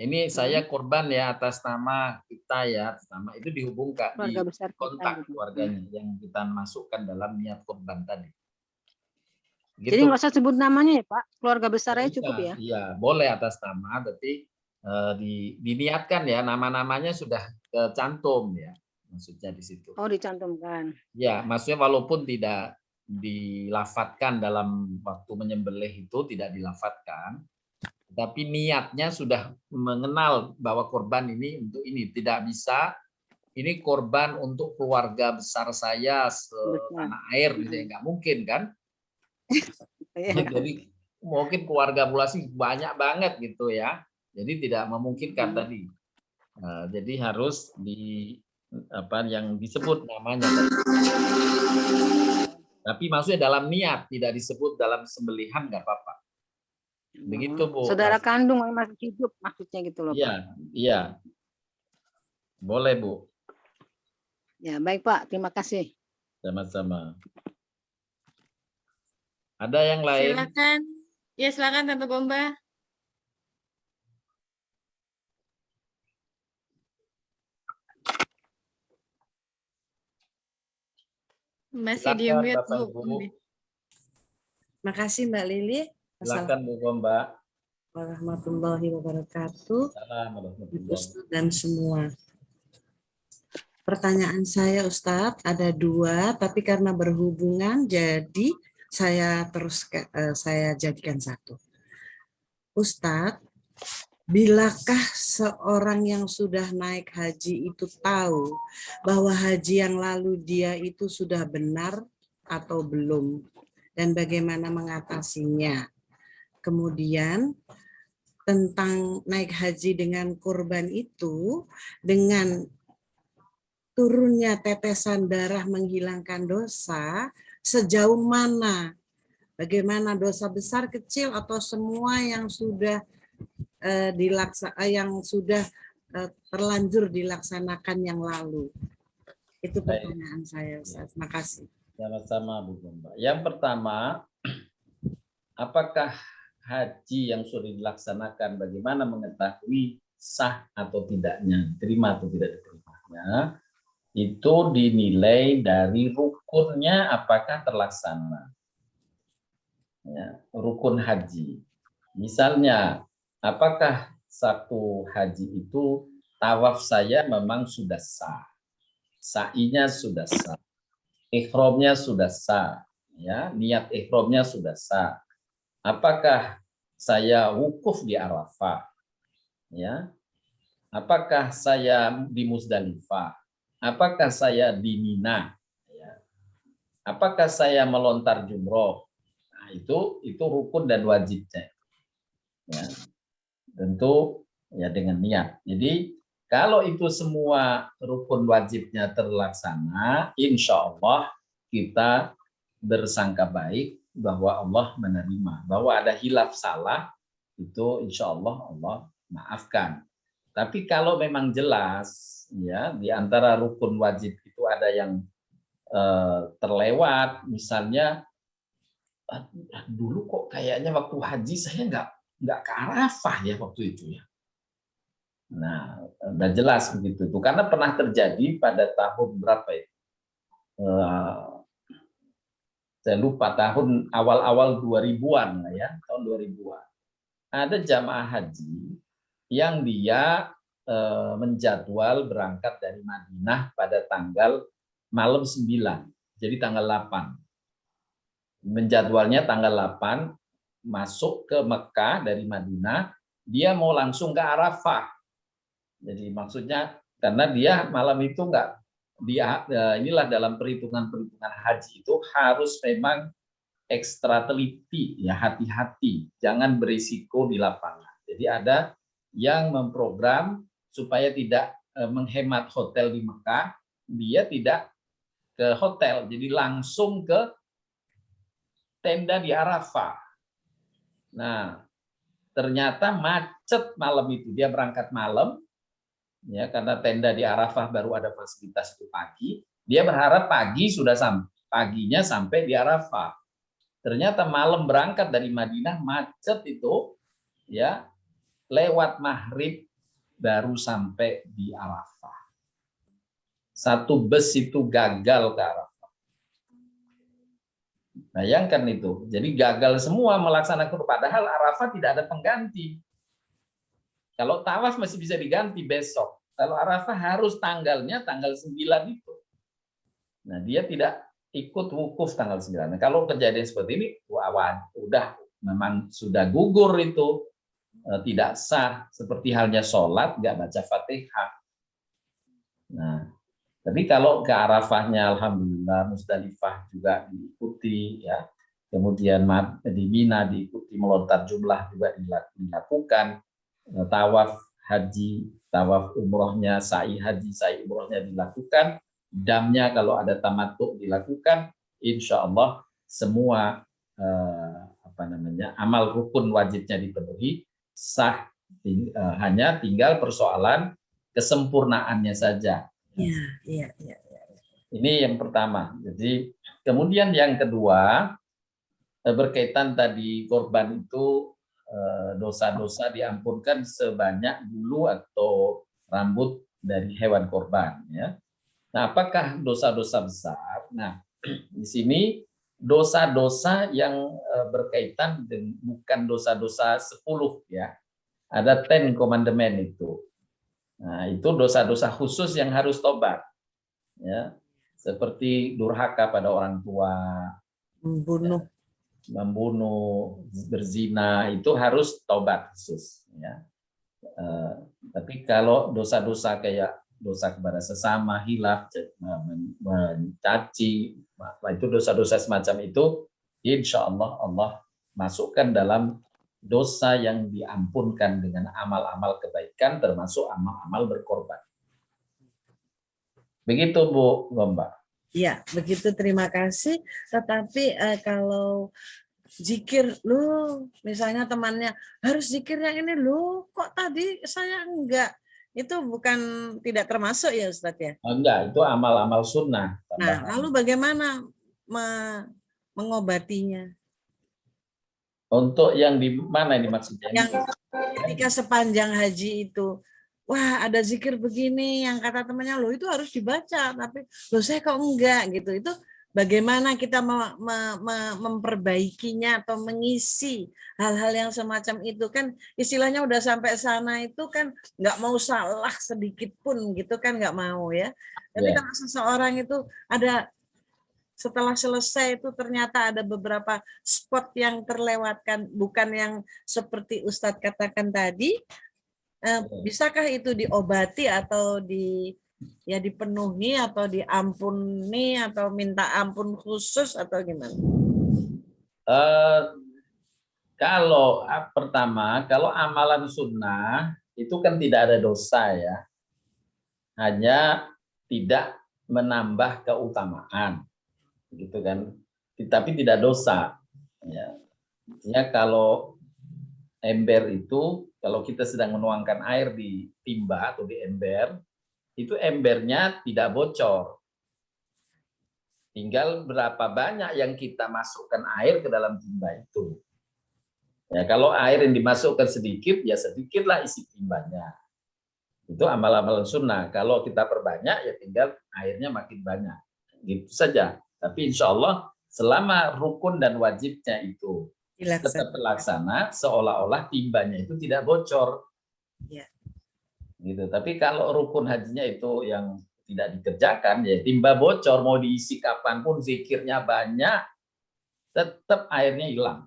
Ini saya korban ya atas nama kita ya, atas nama itu dihubungkan di Keluarga besar kita kontak gitu. keluarganya yang kita masukkan dalam niat korban tadi. Jadi Gitu. nggak usah sebut namanya ya Pak, keluarga besar aja Bisa, cukup ya. Iya, boleh atas nama, tapi diniatkan ya, nama-namanya sudah cantum ya, maksudnya di situ. Oh, dicantumkan. Ya, maksudnya walaupun tidak dilafatkan dalam waktu menyembelih itu tidak dilafatkan, tapi niatnya sudah mengenal bahwa korban ini untuk ini. Tidak bisa ini korban untuk keluarga besar saya setanah air, gitu ya, nggak mungkin kan? Jadi mungkin keluarga Bulasi banyak banget gitu ya. Jadi tidak memungkinkan tadi. Jadi harus di apa yang disebut namanya. Tapi maksudnya dalam niat, tidak disebut dalam sembelihan nggak apa-apa. Begitu Bu. Saudara kandung yang masih hidup maksudnya gitu loh Pak. Iya, iya. Boleh Bu. Ya baik Pak, terima kasih. Sama-sama. Ada yang lain? Silakan. Ya silakan Tante Gomba. Masih di Silakan mute Bapak Bu. Ibu. Makasih Mbak Lili. Silakan Bu Gomba. Assalamualaikum warahmatullahi wabarakatuh. Assalamualaikum. Ustadz dan semua. Pertanyaan saya Ustadz ada 2, tapi karena berhubungan jadi saya jadikan 1. Ustadz, bilakah seorang yang sudah naik haji itu tahu bahwa haji yang lalu dia itu sudah benar atau belum? Dan bagaimana mengatasinya? Kemudian tentang naik haji dengan kurban itu, dengan turunnya tetesan darah menghilangkan dosa, sejauh mana? Bagaimana dosa besar, kecil, atau semua yang sudah terlanjur dilaksanakan yang lalu? Itu pertanyaan saya, Ustaz. Terima kasih. Sama-sama Bu Gomba. Yang pertama, apakah haji yang sudah dilaksanakan, bagaimana mengetahui sah atau tidaknya, diterima atau tidak diterimanya, itu dinilai dari rukunnya apakah terlaksana. Ya, rukun haji. Misalnya, apakah satu haji itu tawaf saya memang sudah sah, sa'inya sudah sah, ihromnya sudah sah, ya, niat ihromnya sudah sah. Apakah saya wukuf di Arafah, ya? Apakah saya di Muzdalifah? Apakah saya di Mina? Ya. Apakah saya melontar jumroh? Nah, itu rukun dan wajibnya. Ya. Tentu ya dengan niat. Jadi kalau itu semua rukun wajibnya terlaksana, insya Allah kita bersangka baik bahwa Allah menerima. Bahwa ada hilaf salah, itu insya Allah Allah maafkan. Tapi kalau memang jelas, ya di antara rukun wajib itu ada yang terlewat, misalnya dulu kok kayaknya waktu haji saya nggak ke Arafah ya waktu itu ya. Nah, udah jelas begitu tuh, karena pernah terjadi pada tahun berapa ya? Saya lupa, tahun awal-awal 2000-an lah ya, tahun 2000-an. Ada jamaah haji yang dia menjadwal berangkat dari Madinah pada tanggal malam 9, jadi tanggal 8. Menjadwalnya tanggal 8, masuk ke Mekah dari Madinah, dia mau langsung ke Arafah. Jadi maksudnya karena dia malam itu inilah dalam perhitungan haji itu harus memang ekstra teliti, ya hati-hati, jangan berisiko di lapangan. Jadi ada yang memprogram supaya tidak menghemat hotel di Mekah, dia tidak ke hotel, jadi langsung ke tenda di Arafah. Nah, ternyata macet malam itu, dia berangkat malam, ya karena tenda di Arafah baru ada fasilitas itu pagi, dia berharap paginya sampai di Arafah. Ternyata malam berangkat dari Madinah macet itu, ya lewat maghrib baru sampai di Arafah. Satu bus itu gagal ke Arafah. Bayangkan itu. Jadi gagal semua melaksanakan, padahal Arafah tidak ada pengganti. Kalau tawaf masih bisa diganti besok. Kalau Arafah harus tanggalnya tanggal 9 itu. Nah, dia tidak ikut wukuf tanggal 9. Nah, kalau kejadian seperti ini, udah memang sudah gugur itu. Tidak sah, seperti halnya sholat, nggak baca Fatihah. Nah, tapi kalau ke Arafahnya, alhamdulillah, Musdalifah juga diikuti, ya. Kemudian di Mina diikuti, melontar jumlah juga dilakukan, tawaf haji, tawaf umrohnya, sa'i haji, sa'i umrohnya dilakukan, damnya kalau ada tamattu dilakukan, insya Allah semua amal rukun wajibnya dipenuhi, sah, hanya tinggal persoalan kesempurnaannya saja. Iya. Ini yang pertama. Jadi kemudian yang kedua, berkaitan tadi korban itu dosa-dosa diampunkan sebanyak bulu atau rambut dari hewan korban, ya. Nah, apakah dosa-dosa besar? Nah, di sini dosa-dosa yang berkaitan dengan bukan dosa-dosa 10, ya. Ada 10 commandment itu. Nah, itu dosa-dosa khusus yang harus tobat. Ya. Seperti durhaka pada orang tua, membunuh, berzina, itu harus tobat khusus, ya. Tapi kalau dosa-dosa kayak dosa kepada sesama, hilaf, mencaci, itu dosa-dosa semacam itu, insya Allah Allah masukkan dalam dosa yang diampunkan dengan amal-amal kebaikan, termasuk amal-amal berkorban. Begitu Bu Gomba. Iya, begitu, terima kasih. Tetapi kalau zikir, lu misalnya temannya harus zikir yang ini, lu kok tadi saya enggak, itu bukan tidak termasuk ya Ustadz ya? Enggak, itu amal-amal sunnah. Nah, lalu bagaimana mengobatinya? Untuk yang di mana ini maksudnya? Yang ketika sepanjang haji itu, wah ada zikir begini, yang kata temannya lo itu harus dibaca, tapi lo saya kok enggak gitu. Itu bagaimana kita memperbaikinya atau mengisi hal-hal yang semacam itu, kan istilahnya udah sampai sana itu kan nggak mau salah sedikit pun gitu kan, nggak mau ya. Tapi kalau seseorang itu ada setelah selesai itu ternyata ada beberapa spot yang terlewatkan, bukan yang seperti Ustadz katakan tadi, bisakah itu diobati atau dipenuhi atau diampuni atau minta ampun khusus atau gimana? Kalau pertama, kalau amalan sunnah itu kan tidak ada dosa, ya, hanya tidak menambah keutamaan, gitu kan, tapi tidak dosa, ya. Ya, kalau ember itu, kalau kita sedang menuangkan air di timba atau di ember, itu embernya tidak bocor. Tinggal berapa banyak yang kita masukkan air ke dalam timba itu. Ya, kalau air yang dimasukkan sedikit, ya sedikitlah isi timbanya. Itu amal-amal sunnah. Kalau kita perbanyak, ya tinggal airnya makin banyak. Gitu saja. Tapi insya Allah selama rukun dan wajibnya itu tetap terlaksana, seolah-olah timbanya itu tidak bocor. Ya. Gitu. Tapi kalau rukun hajinya itu yang tidak dikerjakan, ya timba bocor, mau diisi kapanpun, zikirnya banyak, tetap airnya hilang.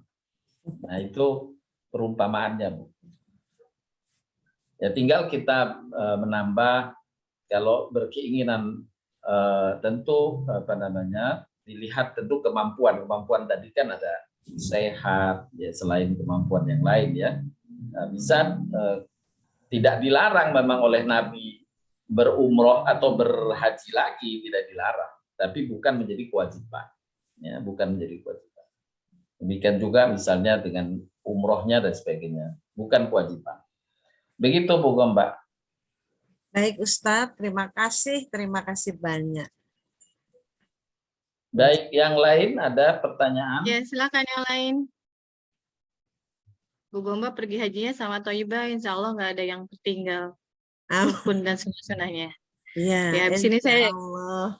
Nah, itu perumpamaannya, Bu. Ya, tinggal kita menambah, kalau berkeinginan tentu dilihat tentu kemampuan tadi kan ada sehat, ya, selain kemampuan yang lain, ya, bisa tidak dilarang memang oleh Nabi berumroh atau berhaji lagi, tidak dilarang, tapi bukan menjadi kewajiban, ya, bukan menjadi kewajiban. Demikian juga misalnya dengan umrohnya dan sebagainya, bukan kewajiban. Begitu Bu Gomba. Baik Ustadz, terima kasih banyak. Baik, yang lain ada pertanyaan? Ya, silakan yang lain. Bu Gomba pergi hajinya sama Thayyibah, insya Allah nggak ada yang tertinggal. rukun dan sunnah-sunnahnya. Iya, Ya, habis ini saya Allah.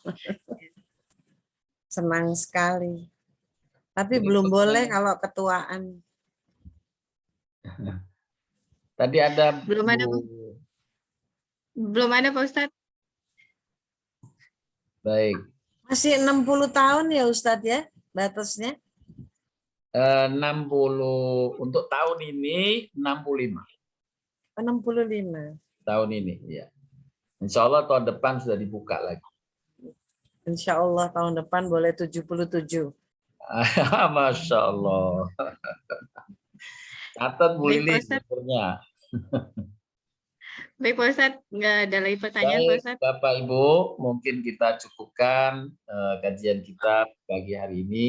Senang sekali. Tapi Jadi belum boleh pertanyaan- kalau ketuaan. Tadi ada Belum ada, Bu. belum ada Pak Ustadz. Baik. Masih 60 tahun ya Ustadz ya batasnya? 60 untuk tahun ini 65 65. tahun ini ya. Insya Allah tahun depan sudah dibuka lagi. Insya Allah tahun depan boleh 77. Masya Allah. Catat Bu Baik, Pak Lili Ustadz. umurnya. Baik Pak Ustadz, nggak ada lagi pertanyaan Pak Baik, Ustadz. Bapak Ibu, mungkin kita cukupkan kajian kita pagi hari ini.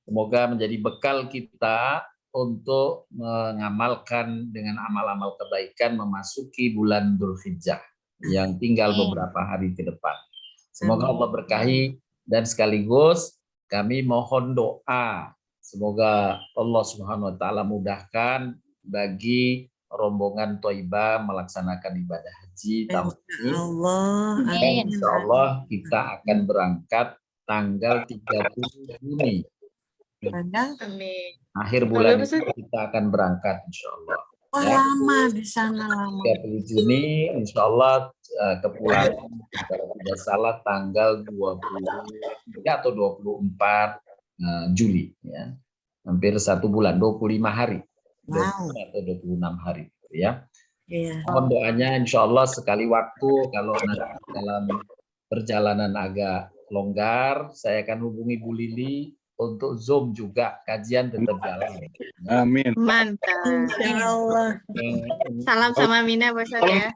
Semoga menjadi bekal kita untuk mengamalkan dengan amal-amal kebaikan memasuki bulan Dzulhijjah yang tinggal beberapa hari ke depan. Semoga Allah berkahi dan sekaligus kami mohon doa. Semoga Allah Subhanahu wa taala mudahkan bagi rombongan Thaibah melaksanakan ibadah haji tahun ini. Allah. Dan insya Allah kita akan berangkat tanggal 30 Juni. Amin. Akhir bulan Ustaz. ini kita akan berangkat insya Allah. Wah, Ya. lama di sana lama. 30 Juni insya Allah kepulangan kalau tidak salah tanggal 23 atau 24 Juli ya. Hampir 1 bulan, 25 hari. Wow. 25 atau 26 hari ya. Iya. Mohon doanya insya Allah sekali waktu kalau nanti dalam perjalanan agak longgar, saya akan hubungi Bu Lili untuk Zoom juga, kajian tetap jalan. Amin. Mantap. Insya Allah. Salam sama Mina Pak Ustadz ya.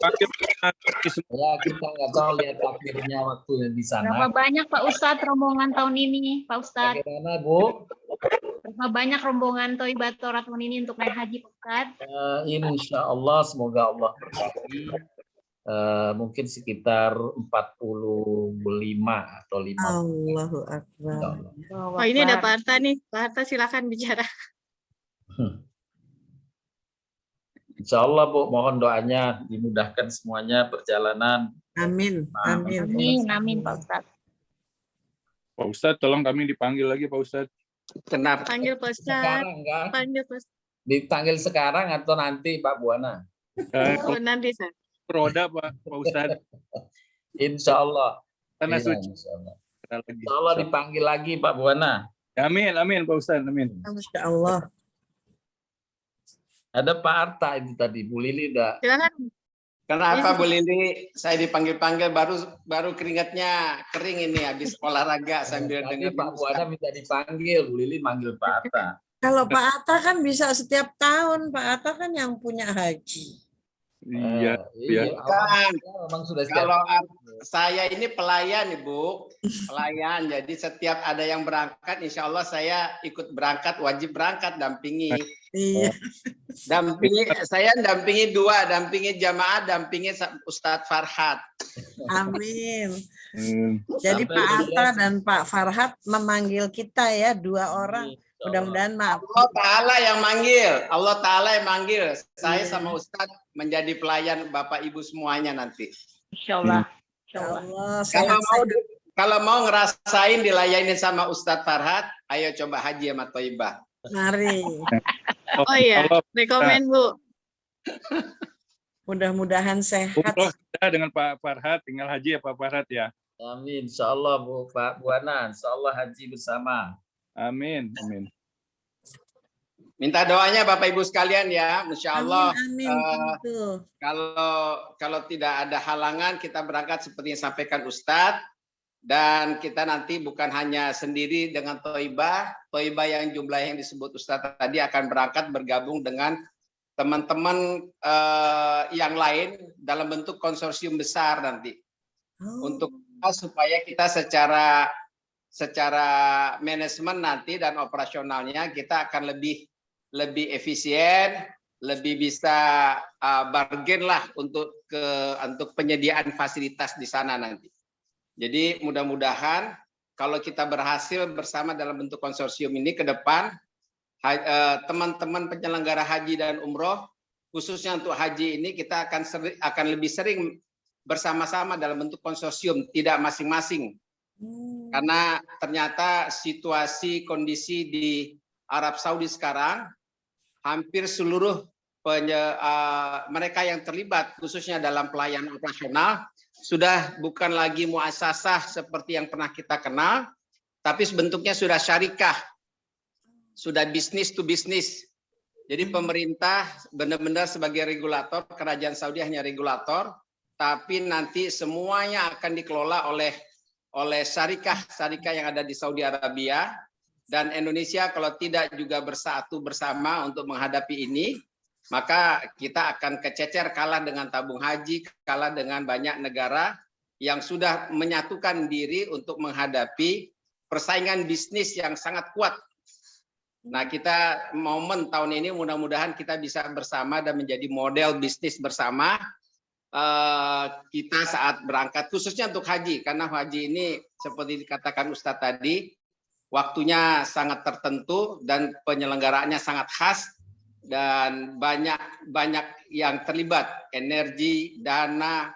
Ya kita nggak tahu lihat takdirnya waktu di Berapa sana. banyak Pak Ustadz rombongan tahun ini, Pak Ustadz? Bagaimana Bu? Berapa banyak rombongan Thaibah tahun ini untuk naik haji, Pak Ustadz? Insya Allah semoga Allah berkati. Mungkin sekitar 45 atau 50. Allahu Insya Akbar. Allah. Oh ini ada Pak Harta nih. Pak Harta silakan bicara. Insya Allah Bu, mohon doanya dimudahkan semuanya perjalanan. Amin. Amin. Amin, amin Pak Ustadz. Pak Ustadz, tolong kami dipanggil lagi Pak Ustadz. Kenapa? Panggil Pak Ustadz. Sekarang kan? Panggil Pak Ustadz. Dipanggil sekarang atau nanti Pak Buana? Oh, nanti Ustadz. Roda Pak Ustadz. Insya Allah. Tanah Iya, suci. Insya Allah. Lagi. Insya Allah dipanggil lagi Pak Buana. Amin, amin Pak Ustadz, amin. Insya Allah. Ada Pak Arta itu tadi, Bu Lili udah. Silakan. Kenapa Bu Lili? Saya dipanggil-panggil baru keringatnya kering ini habis olahraga sambil Tadi dengar Pak Buana minta dipanggil, Bu Lili manggil Pak Arta. Kalau Pak Atta kan bisa setiap tahun. Pak Atta kan yang punya haji. Iya, Iya. Kan, Memang sudah setiap kalau saya ini pelayan Ibu, pelayan. Jadi setiap ada yang berangkat, insya Allah saya ikut berangkat, wajib berangkat, dampingi. Iya. Saya dampingi dua, dampingi jamaah, dampingi Ustadz Farhat. Amin. Hmm. Jadi Sampai Pak Atta 12. dan Pak Farhat memanggil kita ya, 2 orang. Mudah-mudahan maaf. Allah Ta'ala yang manggil. Allah Ta'ala yang manggil. Saya Iya. sama Ustadz menjadi pelayan Bapak Ibu semuanya nanti. Insya Allah. Insya Ya Allah. Allah, Kalau mau ngerasain dilayanin sama Ustadz Farhat, ayo coba haji sama Thaibah. mari. Oh iya, Allah, rekomen Bu. Mudah-mudahan sehat. umroh sudah dengan Pak Farhat, tinggal haji ya Pak Farhat ya. Amin. Insya Allah Bu Pak Buana. Insya Allah haji bersama. Amin, amin. Minta doanya Bapak Ibu sekalian ya. Insya Allah Amin. Tentu. kalau tidak ada halangan kita berangkat seperti yang sampaikan Ustadz. Dan kita nanti bukan hanya sendiri dengan Thaibah yang jumlah yang disebut Ustadz tadi akan berangkat bergabung dengan teman-teman yang lain dalam bentuk konsorsium besar nanti. Untuk supaya kita secara manajemen nanti dan operasionalnya kita akan lebih efisien, lebih bisa bargain lah untuk penyediaan fasilitas di sana nanti. Jadi mudah-mudahan kalau kita berhasil bersama dalam bentuk konsorsium ini ke depan teman-teman penyelenggara haji dan umroh khususnya untuk haji ini kita akan lebih sering bersama-sama dalam bentuk konsorsium, tidak masing-masing. Karena ternyata situasi kondisi di Arab Saudi sekarang, hampir seluruh mereka yang terlibat khususnya dalam pelayanan operasional sudah bukan lagi muasasah seperti yang pernah kita kenal, tapi bentuknya sudah syarikah, sudah bisnis to bisnis. Jadi pemerintah benar-benar sebagai regulator, kerajaan Saudi hanya regulator, tapi nanti semuanya akan dikelola oleh syarikah yang ada di Saudi Arabia, dan Indonesia kalau tidak juga bersatu bersama untuk menghadapi ini, maka kita akan kececer, kalah dengan tabung haji, kalah dengan banyak negara yang sudah menyatukan diri untuk menghadapi persaingan bisnis yang sangat kuat. Nah, kita momen tahun ini mudah-mudahan kita bisa bersama dan menjadi model bisnis bersama kita saat berangkat, khususnya untuk haji, karena haji ini seperti dikatakan Ustadz tadi, waktunya sangat tertentu dan penyelenggaraannya sangat khas, dan banyak yang terlibat, energi, dana,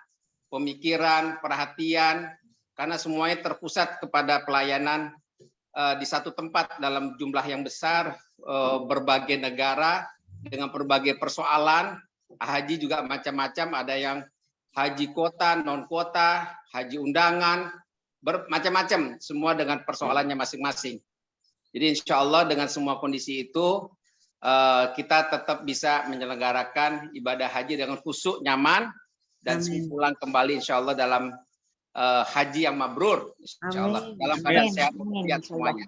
pemikiran, perhatian, karena semuanya terpusat kepada pelayanan di satu tempat dalam jumlah yang besar, berbagai negara dengan berbagai persoalan. Haji juga macam-macam, ada yang haji kota, non kota, haji undangan, macam-macam, semua dengan persoalannya masing-masing. Jadi insya Allah dengan semua kondisi itu kita tetap bisa menyelenggarakan ibadah haji dengan khusyuk, nyaman, dan pulang kembali insya Allah dalam haji yang mabrur, insya Allah, dalam keadaan sehat walafiat semuanya.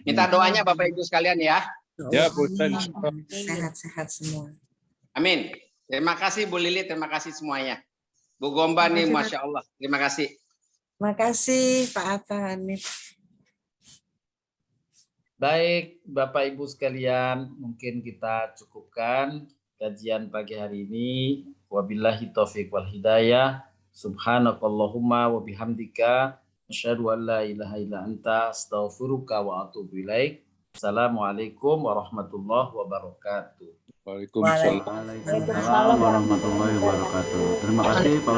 Minta doanya Bapak Ibu sekalian ya. Ya, Bu Ustaz. Sehat-sehat semua. Amin. Terima kasih Bu Lili, terima kasih semuanya. Bu Gomba nih, Masya Allah. Terima kasih. Terima kasih Pak Atta Hanif. Baik, Bapak Ibu sekalian, mungkin kita cukupkan kajian pagi hari ini. Wabillahi taufiq wal hidayah. Subhanakallahumma wa bihamdika asyhadu an la ilaha illa anta astaghfiruka wa atubu ilaik. Assalamualaikum warahmatullahi wabarakatuh. Waalaikumsalam. Waalaikumsalam warahmatullahi wabarakatuh. Terima kasih Pak